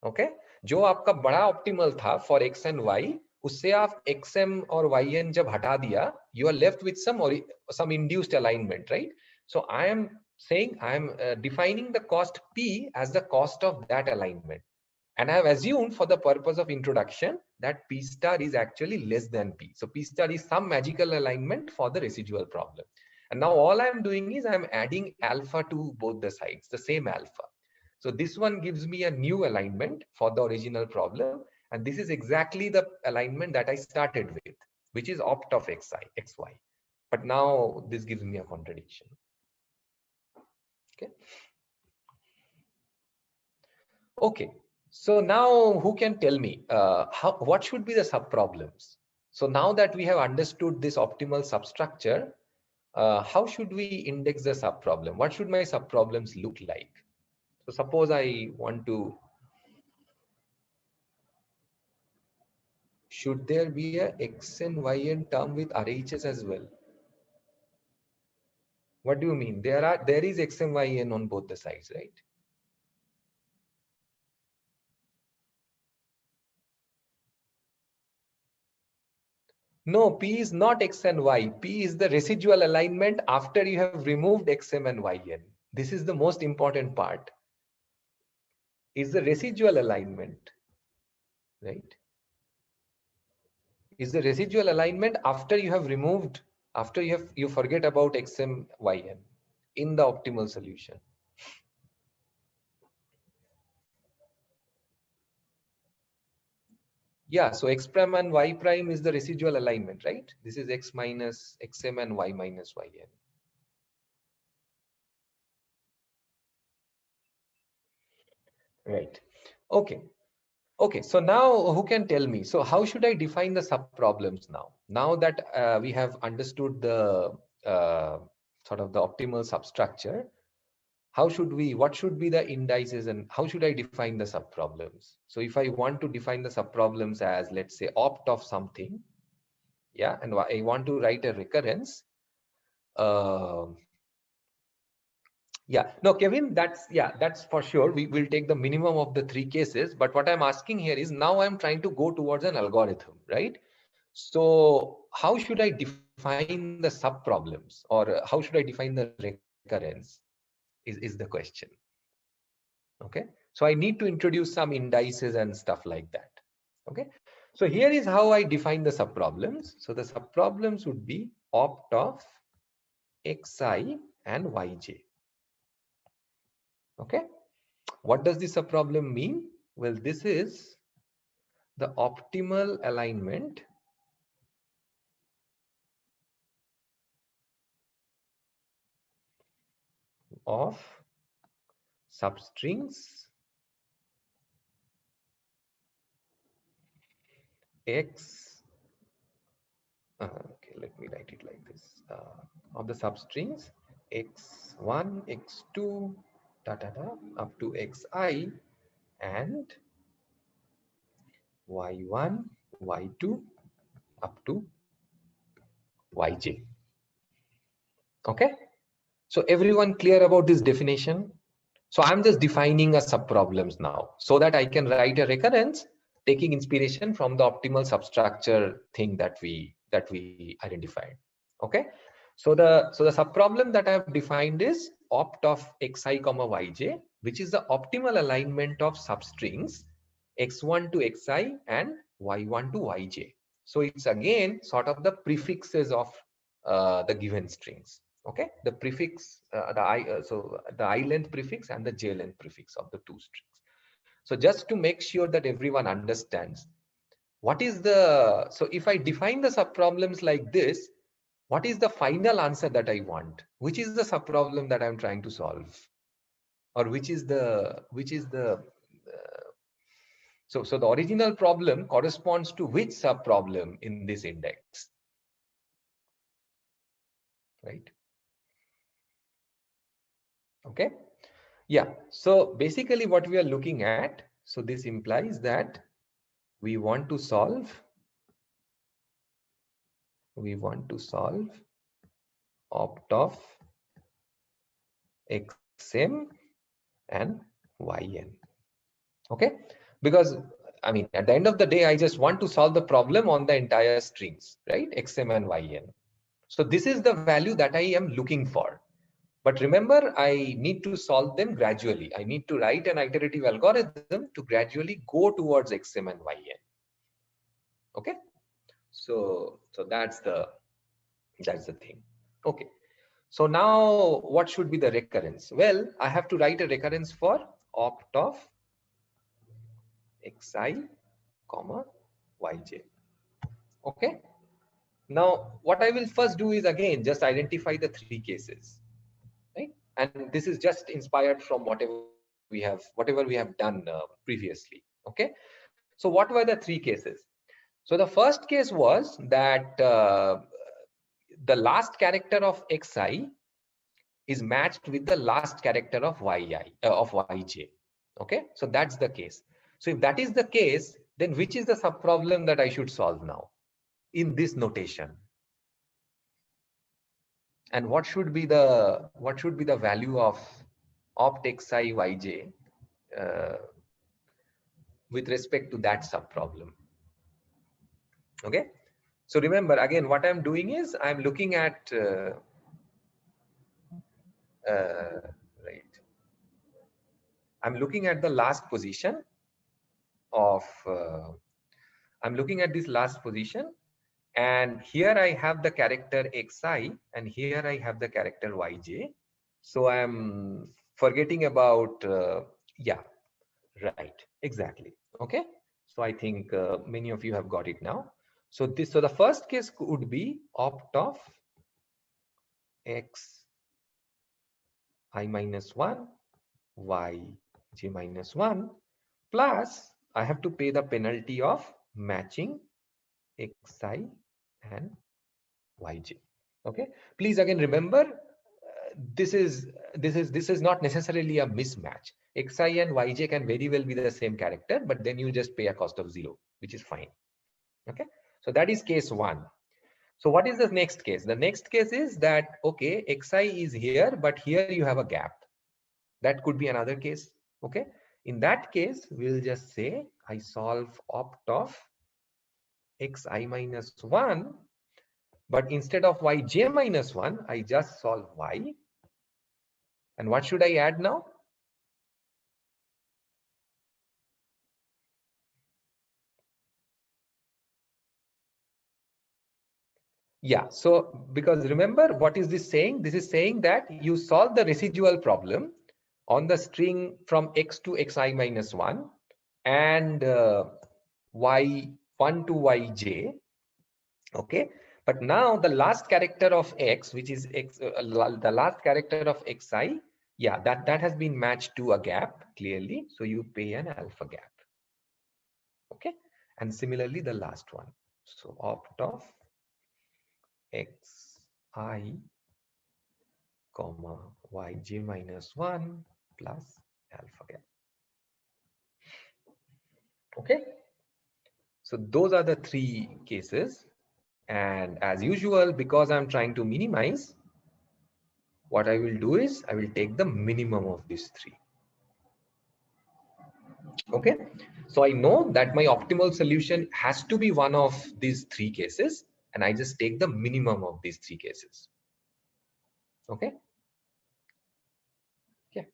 Okay जो आपका बड़ा optimal था for x and Y उससे आप X M और Y N जब हटा दिया you are left with some induced alignment right so I am saying I am defining the cost P as the cost of that alignment. And I have assumed for the purpose of introduction that P star is actually less than P. So P star is some magical alignment for the residual problem. And now all I am doing is I am adding alpha to both the sides, the same alpha. So this one gives me a new alignment for the original problem. And this is exactly the alignment that I started with, which is opt of xi, xy. But now this gives me a contradiction. Okay. Okay. So now who can tell me what should be the subproblems? So now that we have understood this optimal substructure, how should we index the subproblem? What should my subproblems look like? So suppose I want to, should there be a x and y n term with RHS as well? What do you mean? There is x and y n on both the sides, right? No, P is not x and y. P is the residual alignment after you have removed xm and yn. This is the most important part. Is the residual alignment, right? Is the residual alignment after you have removed, after you forget about xm, yn in the optimal solution. Yeah, so x prime and y prime is the residual alignment, right? This is x minus xm and y minus yn. Right. Okay. Okay. So now who can tell me? So how should I define the subproblems now? Now that we have understood the sort of the optimal substructure, how should we, what should be the indices and how should I define the subproblems? So if I want to define the subproblems as, let's say, opt of something, yeah, and I want to write a recurrence, yeah, no, Kevin, that's for sure. We will take the minimum of the three cases. But what I'm asking here is now I'm trying to go towards an algorithm, right? So how should I define the subproblems or how should I define the recurrence is the question. Okay. So I need to introduce some indices and stuff like that. Okay. So here is how I define the subproblems. So the subproblems would be opt of xi and yj. Okay. What does this subproblem mean? Well, this is the optimal alignment of substrings x. Okay, let me write it like this. Of the substrings x1, x2, da da da, up to xi, and y1, y2 up to yj. Okay, so everyone clear about this definition? So I'm just defining a subproblems now so that I can write a recurrence taking inspiration from the optimal substructure thing that we identified. Okay, so the subproblem that I have defined is opt of xi comma yj, which is the optimal alignment of substrings x1 to xi and y1 to yj. So it's again sort of the prefixes of the given strings. Okay, the prefix, so the I length prefix and the j length prefix of the two strings. So just to make sure that everyone understands, what is the, so if I define the subproblems like this, what is the final answer that I want? Which is the subproblem that I'm trying to solve? Or which is the so the original problem corresponds to which subproblem in this index? Right? Okay. Yeah, so basically what we are looking at, so this implies that we want to solve opt of xm and yn. Okay, because I mean at the end of the day I just want to solve the problem on the entire strings, right? Xm and yn. So this is the value that I am looking for. But remember, I need to solve them gradually. I need to write an iterative algorithm to gradually go towards xm and yn. Okay, so that's the thing. Okay, so now what should be the recurrence? Well, I have to write a recurrence for opt of xi comma yj. Okay, now what I will first do is again just identify the three cases, right? And this is just inspired from whatever we have done previously. Okay, so what were the three cases? So the first case was that the last character of xi is matched with the last character of yj. Okay, so that's the case. So if that is the case, then which is the subproblem that I should solve now in this notation? And what should be the value of opt xi yj with respect to that subproblem? Okay, so remember again, what I'm doing is I'm looking at right. I'm looking at the last position of I'm looking at this last position, and here I have the character xi and here I have the character yj. So I'm forgetting about yeah, right, exactly. Okay, so I think many of you have got it now. So the first case would be opt of x I minus 1 y j minus 1 plus I have to pay the penalty of matching xi and yj. Okay, please again remember this is not necessarily a mismatch. Xi and yj can very well be the same character, but then you just pay a cost of 0, which is fine. Okay, so that is case 1. So what is the next case? The next case is that okay, xi is here, but here you have a gap. That could be another case. Okay, in that case we'll just say I solve opt of xi minus 1, but instead of yj minus 1 I just solve y. And what should I add now? Yeah, so because remember, what is this saying? This is saying that you solve the residual problem on the string from x to xi minus 1 and y1 to yj. Okay, but now the last character of x, which is x, the last character of xi, yeah, that has been matched to a gap clearly. So you pay an alpha gap. Okay, and similarly the last one. So opt of xi comma yj minus 1 plus alpha gap. Okay, So those are the three cases. And as usual, because I'm trying to minimize, what I will do is I will take the minimum of these three. Okay, so I know that my optimal solution has to be one of these three cases, and I just take the minimum of these three cases. Okay. Yeah.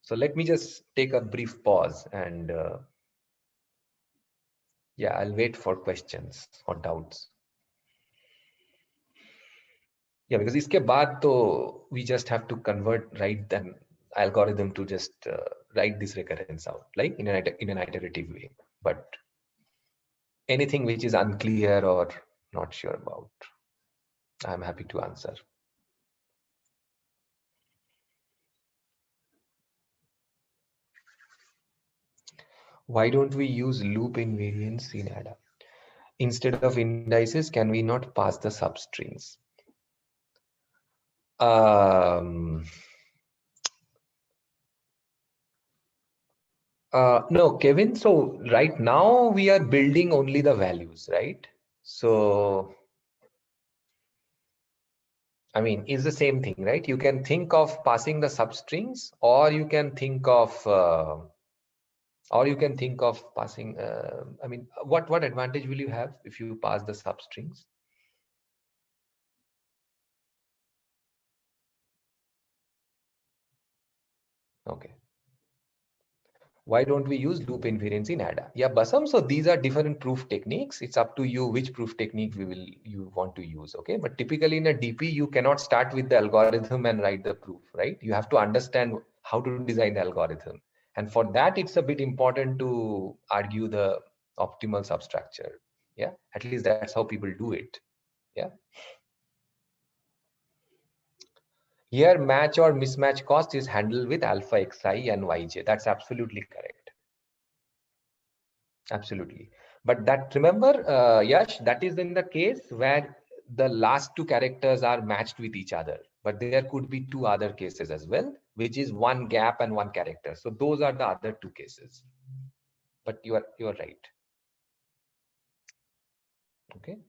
So let me just take a brief pause and yeah, I'll wait for questions or doubts. Yeah, because iske baad to we just have to write the algorithm to just write this recurrence out, like in an iterative way. But anything which is unclear or not sure about, I'm happy to answer. Why don't we use loop invariance in ADA? Instead of indices, can we not pass the substrings? No, Kevin. So right now we are building only the values, right? So, I mean, it's the same thing, right? You can think of passing the substrings, or you can think of passing. I mean, what advantage will you have if you pass the substrings? Okay. Why don't we use loop invariance in ADA? Yeah, Basam. So these are different proof techniques. It's up to you which proof technique you want to use. Okay, but typically in a DP, you cannot start with the algorithm and write the proof, right? You have to understand how to design the algorithm, and for that, it's a bit important to argue the optimal substructure. Yeah, at least that's how people do it. Yeah. Here, match or mismatch cost is handled with alpha xi and yj. That's absolutely correct. Absolutely. But that, remember, Yash, that is in the case where the last two characters are matched with each other. But there could be two other cases as well, which is one gap and one character. So those are the other two cases. But you are right. Okay.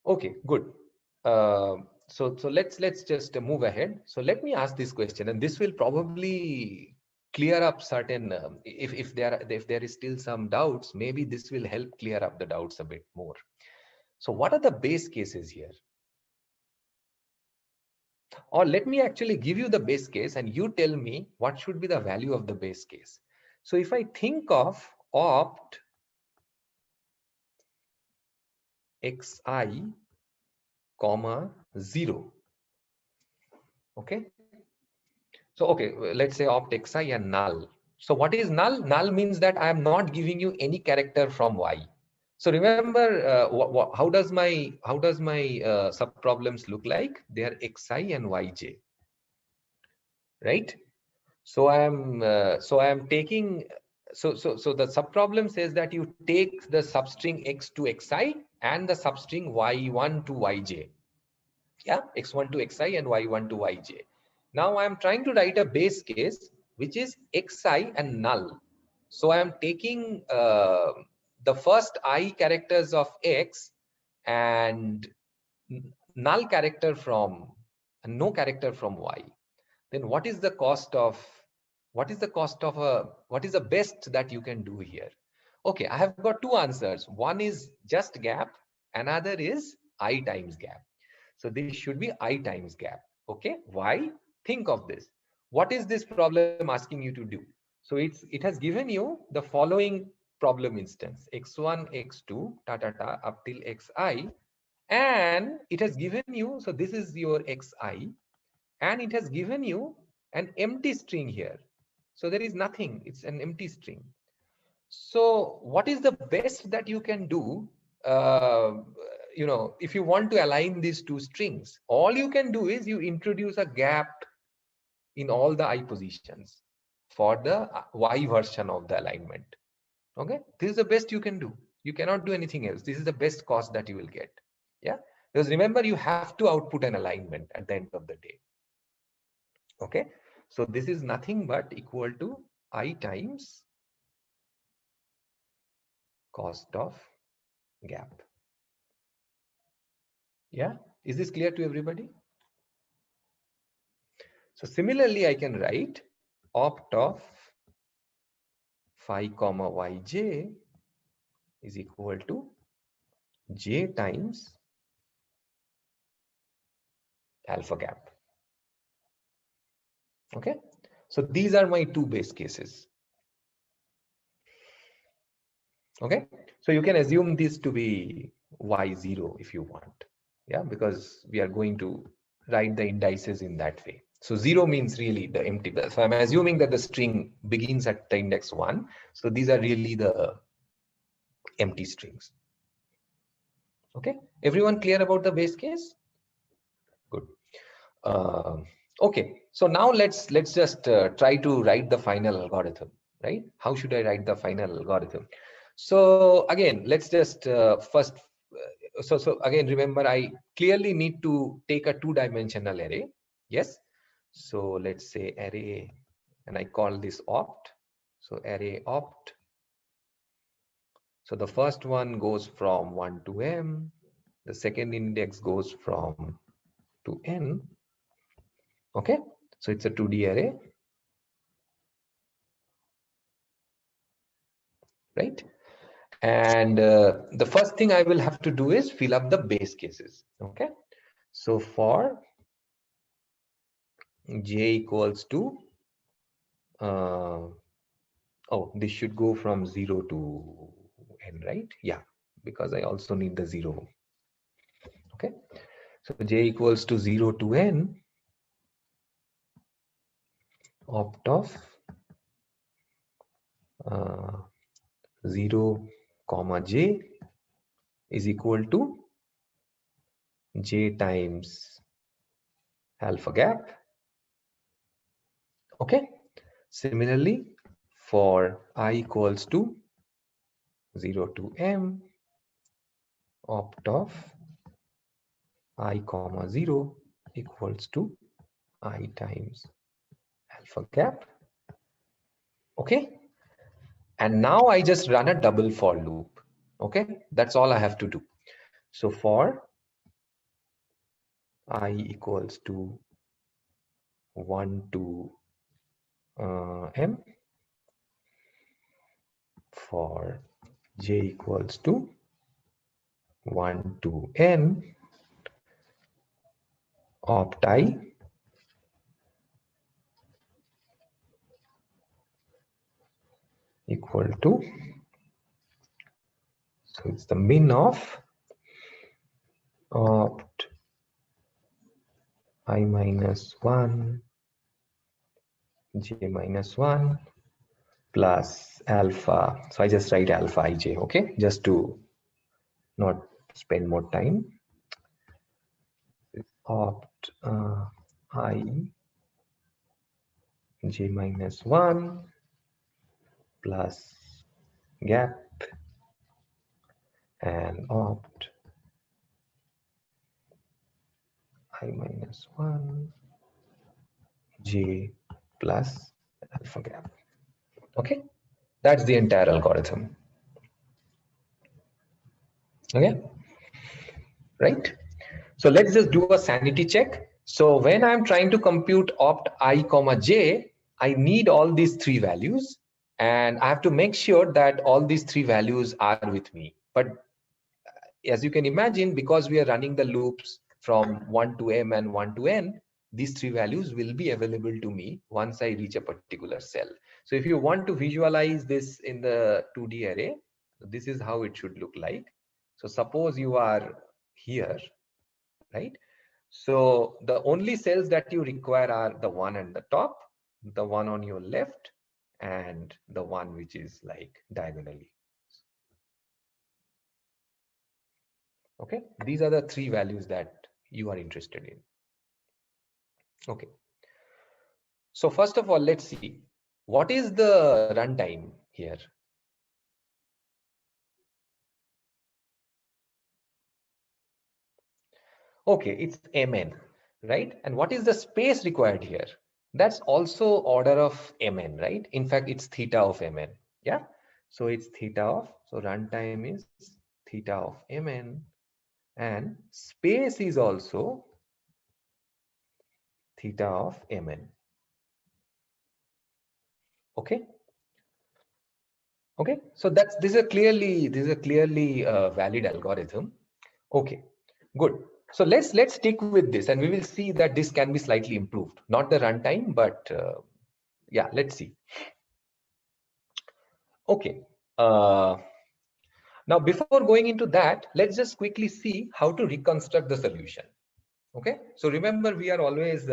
Okay, good. So let's just move ahead. So let me ask this question, and this will probably clear up certain if there is still some doubts, maybe this will help clear up the doubts a bit more. So what are the base cases here? Or let me actually give you the base case and you tell me what should be the value of the base case. So if I think of opt xi comma 0, okay. So, okay, let's say opt xi and null. So what is null? Null means that I am not giving you any character from y. So remember, how does my sub problems look like? They are xi and yj, right? So I am taking so the sub problem says that you take the substring x to xi and the substring y1 to yj. Yeah, x1 to xi and y1 to yj. Now I am trying to write a base case which is xi and null. So I am taking the first I characters of x and null character from and no character from y. Then what is the cost of what is the best that you can do here? Okay, I have got two answers. One is just gap, another is I times gap. So this should be I times gap. Okay, why? Think of this. What is this problem asking you to do? So it has given you the following problem instance: x1, x2, up till xi, and it has given you. So this is your xi, and it has given you an empty string here. So there is nothing. It's an empty string. So what is the best that you can do? If you want to align these two strings, all you can do is you introduce a gap in all the I positions for the Y version of the alignment. Okay, this is the best you can do. You cannot do anything else. This is the best cost that you will get. Yeah, because remember, you have to output an alignment at the end of the day. Okay, so this is nothing but equal to I times cost of gap. Yeah, is this clear to everybody? So similarly, I can write opt of phi comma yj is equal to j times alpha gap. Okay, so these are my two base cases. Okay, so you can assume this to be y0 if you want. Yeah, because we are going to write the indices in that way. So 0 means really the empty. So I'm assuming that the string begins at the index 1. So these are really the empty strings. Okay, everyone clear about the base case? Good. Okay, so now let's just try to write the final algorithm, right? How should I write the final algorithm? So again, let's just first. So again, remember, I clearly need to take a two-dimensional array. Yes. So let's say array, and I call this opt. So array opt. So the first one goes from 1 to m. The second index goes from to n. Okay, so it's a 2D array, right? And the first thing I will have to do is fill up the base cases. Okay, so for j equals to oh, this should go from 0 to n, right? Yeah, because I also need the 0. Okay, so j equals to 0 to n, opt of 0 comma j is equal to j times alpha gap. Okay, similarly for I equals to 0 to m, opt of I comma 0 equals to I times alpha gap. Okay, and now I just run a double for loop. Okay, that's all I have to do. So for I equals to 1 to m, for j equals to 1 to n, opt I equal to, so it's the min of opt I minus 1 j minus 1 plus alpha. So I just write alpha ij, okay, just to not spend more time. Opt I j minus 1 plus gap and opt I minus 1 j plus alpha gap. Okay, that's the entire algorithm. Okay, right? So let's just do a sanity check. So when I'm trying to compute opt I comma j, I need all these three values, and I have to make sure that all these three values are with me. But as you can imagine, because we are running the loops from 1 to m and 1 to n, these three values will be available to me once I reach a particular cell. So if you want to visualize this in the 2D array, this is how it should look like. So suppose you are here, right? So the only cells that you require are the one at the top, the one on your left, and the one which is like diagonally. Okay, these are the three values that you are interested in. Okay, so first of all, let's see what is the runtime here. Okay, it's mn, right? And what is the space required here? That's also order of mn, right? In fact, it's theta of mn. Yeah. So it's theta of, so runtime is theta of mn, and space is also theta of mn. Okay. Okay, so this is a clearly valid algorithm. Okay, good. So let's stick with this, and we will see that this can be slightly improved. Not the runtime, but yeah, let's see. Okay. Now, before going into that, let's just quickly see how to reconstruct the solution. Okay, so remember, we are always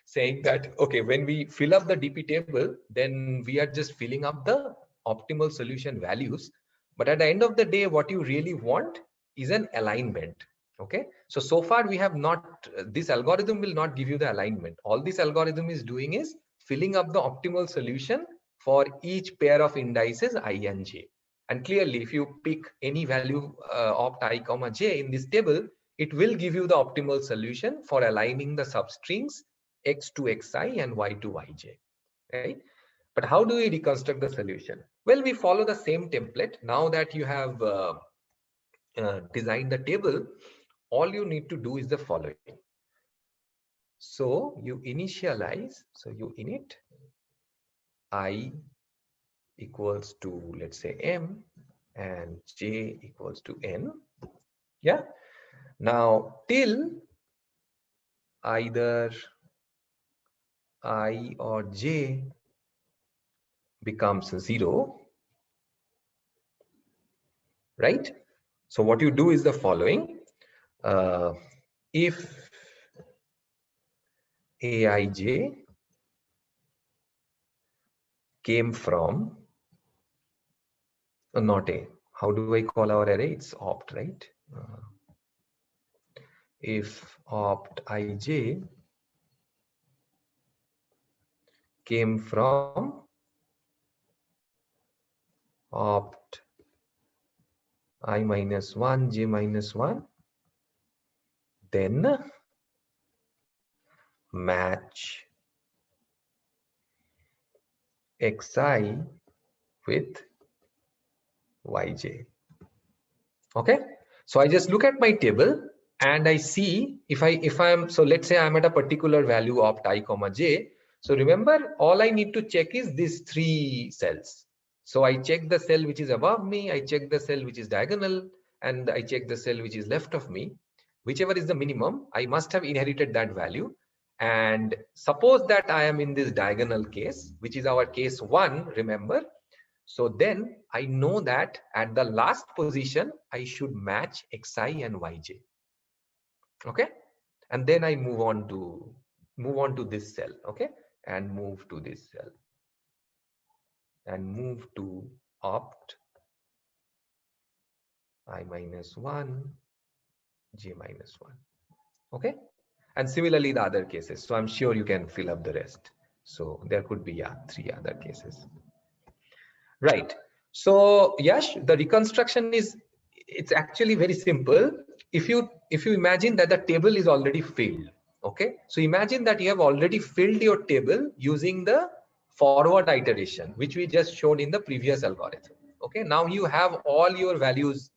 saying that, okay, when we fill up the DP table, then we are just filling up the optimal solution values. But at the end of the day, what you really want is an alignment. Okay, so far we have not, this algorithm will not give you the alignment. All this algorithm is doing is filling up the optimal solution for each pair of indices I and j. And clearly, if you pick any value opt I comma j in this table, it will give you the optimal solution for aligning the substrings x to xi and y to yj, right? But how do we reconstruct the solution? Well, we follow the same template. Now that you have designed the table, all you need to do is the following. So you initialize, so you init I equals to, let's say, m, and j equals to n. Yeah. Now till either I or j becomes 0, right? So what you do is the following. If aij came from, not a, how do I call our array? It's opt, right? If opt ij came from opt I minus 1, j minus 1, then match xi with yj. Okay, so I just look at my table and I see if I'm, so let's say I'm at a particular value opt I comma j. So remember, all I need to check is these three cells. So I check the cell which is above me, I check the cell which is diagonal, and I check the cell which is left of me. Whichever is the minimum, I must have inherited that value. And suppose that I am in this diagonal case, which is our case 1, remember. So then I know that at the last position, I should match xi and yj. Okay. And then I move on to this cell. Okay. And move to this cell. And move to opt I minus 1, j minus 1. Okay. And similarly, the other cases. So I'm sure you can fill up the rest. So there could be, yeah, 3 other cases. Right. So Yash, the reconstruction is, it's actually very simple. If you imagine that the table is already filled, okay? So imagine that you have already filled your table using the forward iteration, which we just showed in the previous algorithm. Okay, now you have all your values.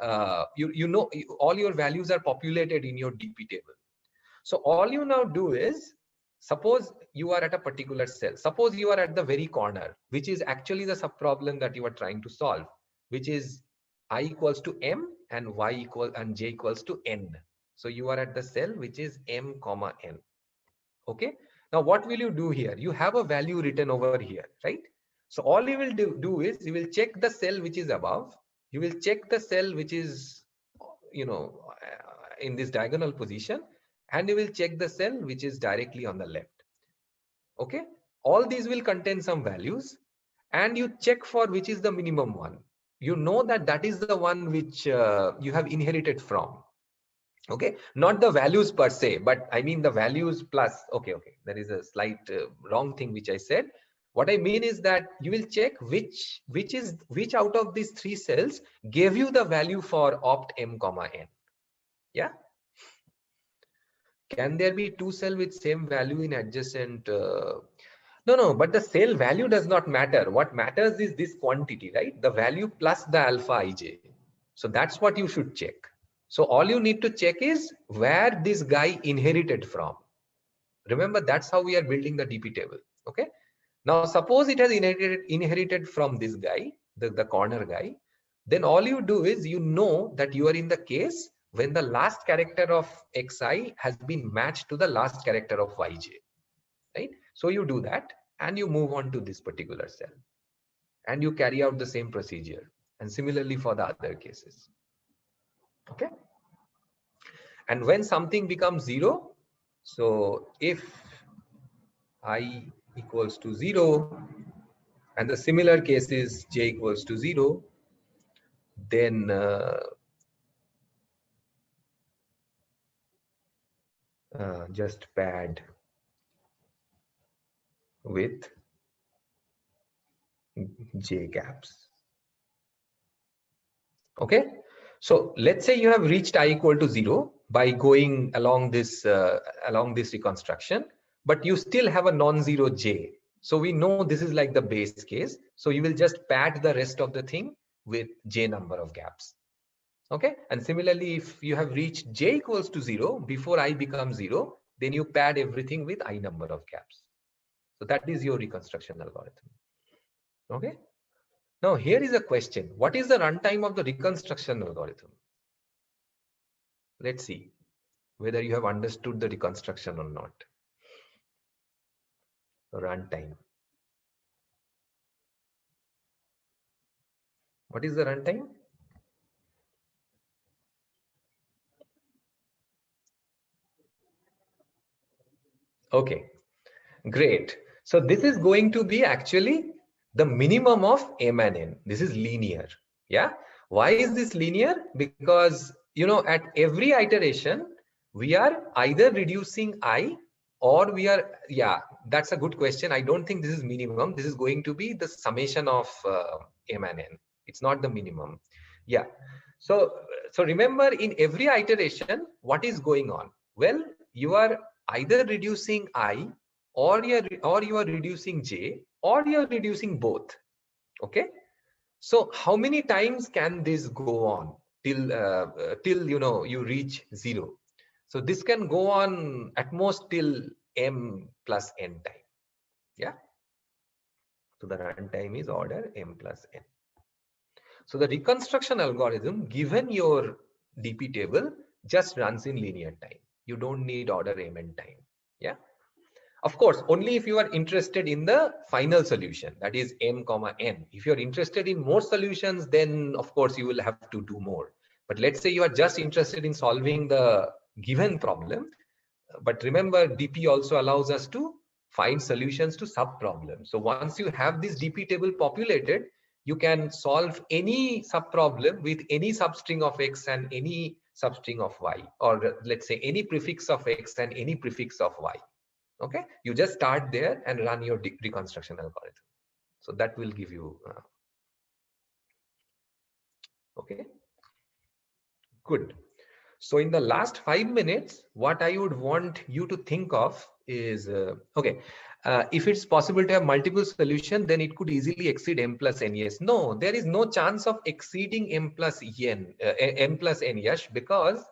All your values are populated in your DP table. So all you now do is, suppose you are at a particular cell. Suppose you are at the very corner, which is actually the subproblem that you are trying to solve, which is I equals to m and j equals to n. So you are at the cell which is m comma n. Okay. Now what will you do here? You have a value written over here, right? So all you will do is you will check the cell which is above. You will check the cell which is, in this diagonal position, and you will check the cell which is directly on the left. Okay, all these will contain some values, and you check for which is the minimum one. You know that is the one which you have inherited from. Okay, not the values per se, but I mean the values plus. Okay, there is a slight wrong thing which I said. What I mean is that you will check which out of these 3 cells gave you the value for opt m comma n. Yeah. Can there be 2 cells with same value in adjacent? No, but the cell value does not matter. What matters is this quantity, right? The value plus the alpha ij. So that's what you should check. So all you need to check is where this guy inherited from. Remember, that's how we are building the DP table. Okay. Now, suppose it has inherited from this guy, the corner guy. Then all you do is you know that you are in the case when the last character of xi has been matched to the last character of yj, right? So you do that and you move on to this particular cell and you carry out the same procedure, and similarly for the other cases. Okay. And when something becomes 0, so if I equals to 0 and the similar case is j equals to 0, then just pad with j gaps. Okay, so let's say you have reached I equal to 0 by going along this reconstruction, but you still have a non-zero j. So we know this is like the base case. So you will just pad the rest of the thing with j number of gaps. Okay, and similarly, if you have reached j equals to 0 before I becomes 0, then you pad everything with I number of gaps. So that is your reconstruction algorithm. Okay. Now here is a question. What is the runtime of the reconstruction algorithm? Let's see whether you have understood the reconstruction or not. Runtime. What is the runtime? Okay, great. So this is going to be actually the minimum of m and n. This is linear. Yeah. Why is this linear? Because, you know, at every iteration, we are either reducing I or we are, yeah, that's a good question. I don't think this is minimum. This is going to be the summation of m and n. It's not the minimum. Yeah. So remember, in every iteration, what is going on? Well, you are either reducing I or you are reducing j or you are reducing both. Okay. So how many times can this go on till you know you reach 0? So this can go on at most till m plus n time. Yeah. So the runtime is order m plus n. So the reconstruction algorithm, given your DP table, just runs in linear time. You don't need order m and time. Yeah. Of course, only if you are interested in the final solution, that is m comma n. If you're interested in more solutions, then of course you will have to do more. But let's say you are just interested in solving the given problem. But remember, DP also allows us to find solutions to sub-problems. So once you have this DP table populated, you can solve any sub-problem with any substring of x and any substring of y, or let's say any prefix of x and any prefix of y. Okay, you just start there and run your reconstruction algorithm. So that will give you okay, good. So in the last 5 minutes, what I would want you to think of is okay, if it's possible to have multiple solutions, then it could easily exceed m plus n. Yes, no, there is no chance of exceeding m plus n, Yash, because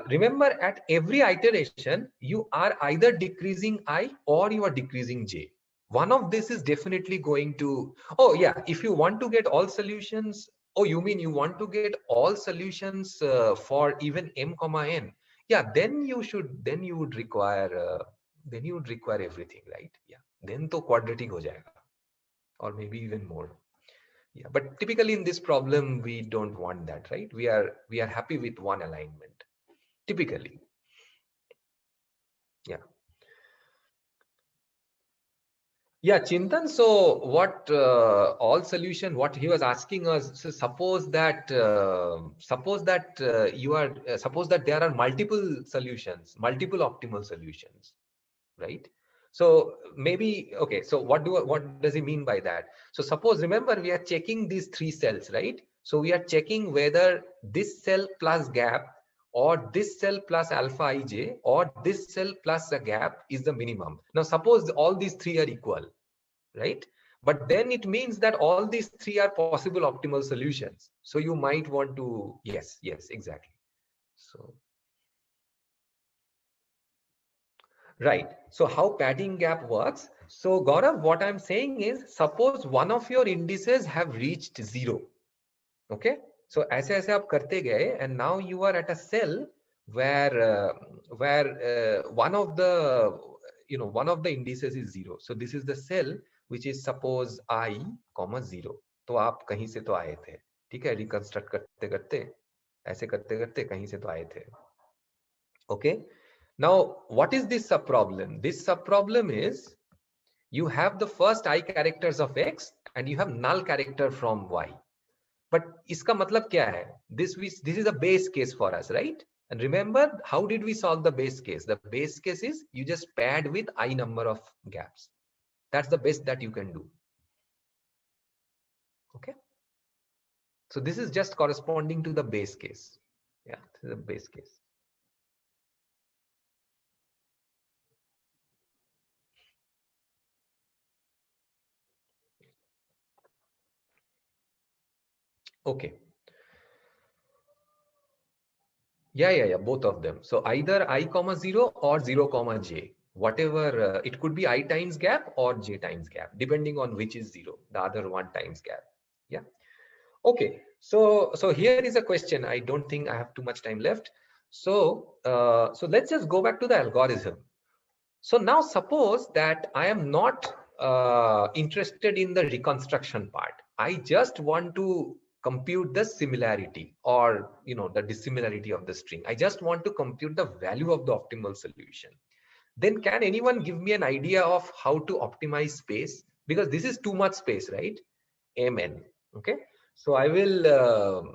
remember, at every iteration, you are either decreasing I or you are decreasing j. One of this is definitely going to, oh yeah, if you want to get all solutions, oh, you mean you want to get all solutions for even m comma n? Yeah, then you would require everything, right? Yeah, then to quadratic ho jayega, or maybe even more. Yeah, but typically in this problem we don't want that, right? We are happy with one alignment typically. Yeah. Yeah, Chintan. So what all solution, what he was asking us, so suppose that suppose that there are multiple solutions, multiple optimal solutions, right? So maybe, okay, so what does he mean by that? So suppose, remember, we are checking these 3 cells, right? So we are checking whether this cell plus gap or this cell plus alpha ij, or this cell plus a gap is the minimum. Now suppose all these three are equal, right? But then it means that all these three are possible optimal solutions. So you might want to, yes, exactly. So, right. So how padding gap works? So Gaurav, what I'm saying is, suppose one of your indices have reached 0. Okay. So ऐसे ऐसे आप करते गए, and now you are at a cell where one of the one of the indices is 0. So this is the cell which is suppose I, 0. तो आप कहीं से तो आए थे, ठीक है, रिकंस्ट्रक्ट करते करते, ऐसे करते करते कहीं से तो आए थे. Okay. Now, what is this sub problem? This sub problem is you have the first I characters of X and you have null character from Y. But iska matlab kya hai? This is a base case for us, right? And remember, how did we solve the base case? The base case is you just pad with I number of gaps. That's the best that you can do. Okay. So this is just corresponding to the base case. Yeah, this is the base case. Okay. Yeah, both of them. So either I comma 0 or 0 comma j, whatever, it could be I times gap or j times gap, depending on which is 0, the other one times gap. Yeah. Okay. So here is a question. I don't think I have too much time left. So let's just go back to the algorithm. So now suppose that I am not interested in the reconstruction part. I just want to compute the similarity or the dissimilarity of the string. I just want to compute the value of the optimal solution. Then can anyone give me an idea of how to optimize space? Because this is too much space, right? Mn. Okay. So I will,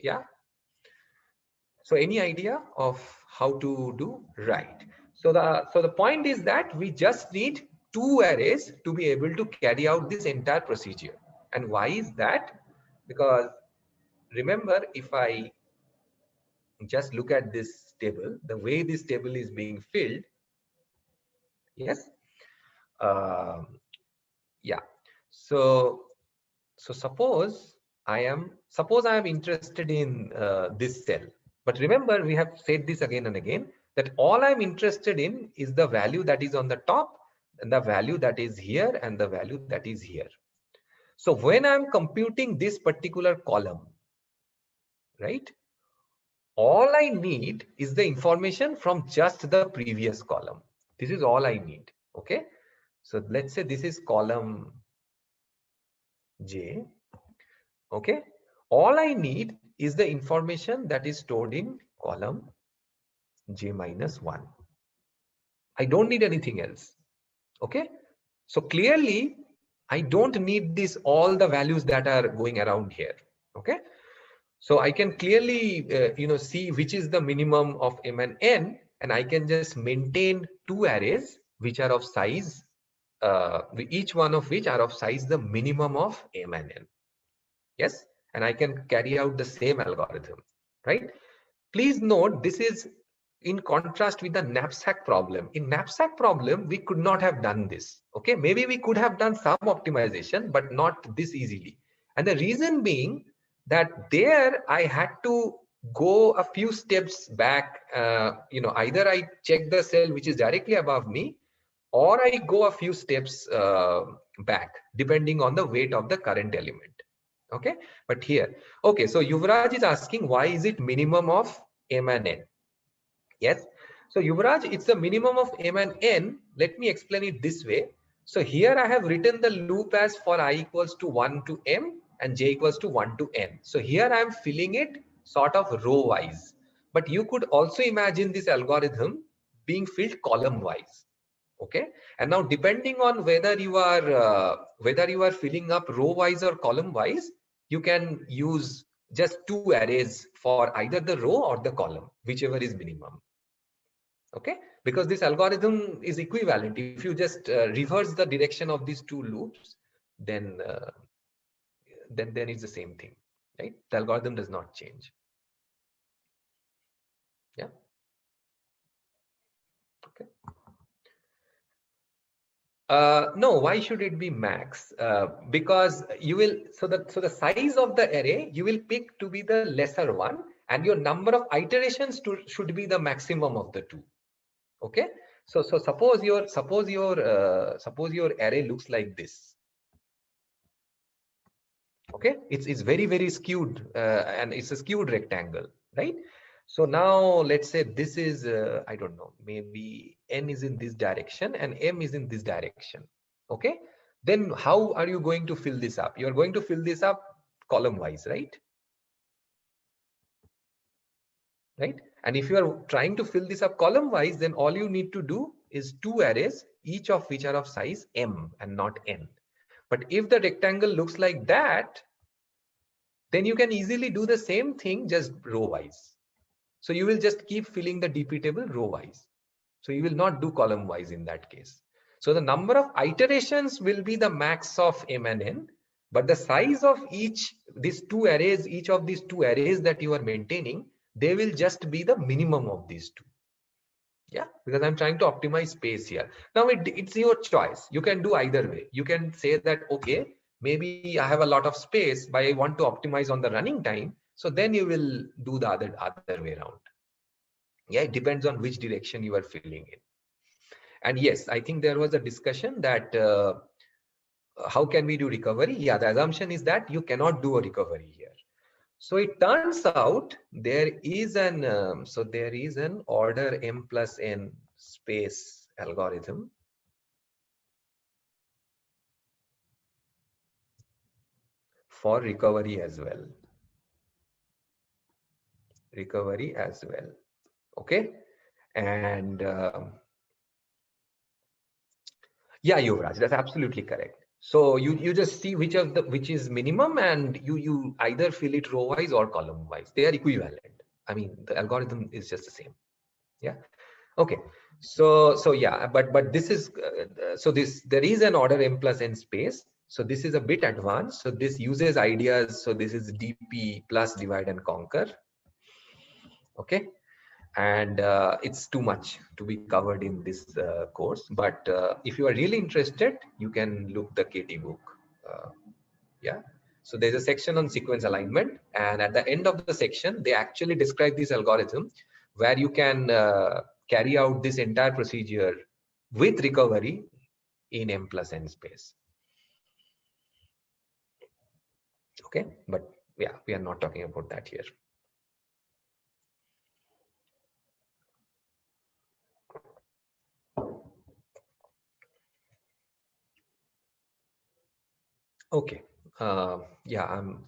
yeah. So any idea of how to do? Right. So the point is that we just need two arrays to be able to carry out this entire procedure. And why is that? Because remember, if I just look at this table, the way this table is being filled, yes, yeah. So suppose I am interested in this cell. But remember, we have said this again and again, that all I'm interested in is the value that is on the top, and the value that is here, and the value that is here. So when I'm computing this particular column, right, all I need is the information from just the previous column. This is all I need. Okay. So let's say this is column J. Okay. All I need is the information that is stored in column J minus 1. I don't need anything else. Okay. So clearly, I don't need all the values that are going around here. Okay. So I can clearly, see which is the minimum of M and N, and I can just maintain two arrays which are of size, each one of which are of size the minimum of M and N. Yes. And I can carry out the same algorithm, right? Please note, this is in contrast with the knapsack problem. In knapsack problem, we could not have done this. Okay, maybe we could have done some optimization, but not this easily. And the reason being that there I had to go a few steps back. Either I check the cell which is directly above me, or I go a few steps back, depending on the weight of the current element. Okay, but here, okay, so Yuvraj is asking, why is it minimum of M and N? Yes, so Yuvraj, it's the minimum of M and N. Let me explain it this way. So here I have written the loop as for I equals to 1 to M and J equals to 1 to N. So here I am filling it sort of row wise, but you could also imagine this algorithm being filled column wise. Okay, and now depending on whether you are filling up row wise or column wise, you can use just two arrays for either the row or the column, whichever is minimum. Okay, because this algorithm is equivalent. If you just reverse the direction of these two loops, then it's the same thing, right? The algorithm does not change. Okay. No, why should it be max? Because you will, so the size of the array you will pick to be the lesser one, and your number of iterations should be the maximum of the two. Okay. So suppose your array looks like this. Okay, it's very skewed, and it's a skewed rectangle, right? So now let's say this is I don't know, maybe n is in this direction and m is in this direction. Okay, then how are you going to fill this up? You're going to fill this up column wise, right? And if you are trying to fill this up column wise, then all you need to do is two arrays, each of which are of size m and not n. But if the rectangle looks like that, then you can easily do the same thing just row wise. So you will just keep filling the DP table row wise. So you will not do column wise in that case. So the number of iterations will be the max of m and n, but the size of each of these two arrays that you are maintaining, they will just be the minimum of these two. Yeah, because I'm trying to optimize space here. Now it's your choice. You can do either way. You can say that, okay, maybe I have a lot of space, but I want to optimize on the running time. So then you will do the other way around. Yeah, it depends on which direction you are filling in. And yes, I think there was a discussion that how can we do recovery? Yeah, the assumption is that you cannot do a recovery here. So it turns out there is an order m plus n space algorithm for recovery as well. Okay, and yeah, Yuvraj, that's absolutely correct. So you just see which is minimum, and you either fill it row wise or column wise. They are equivalent. I mean, the algorithm is just the same. Yeah. Okay. So yeah, but this is there is an order m plus n space. So this is a bit advanced. So this uses ideas. So this is DP plus divide and conquer. Okay. And it's too much to be covered in this course. But if you are really interested, you can look the KT book. Yeah. So there's a section on sequence alignment, and at the end of the section, they actually describe this algorithm where you can carry out this entire procedure with recovery in m plus n space. Okay, but yeah, we are not talking about that here. Okay. Yeah, I'm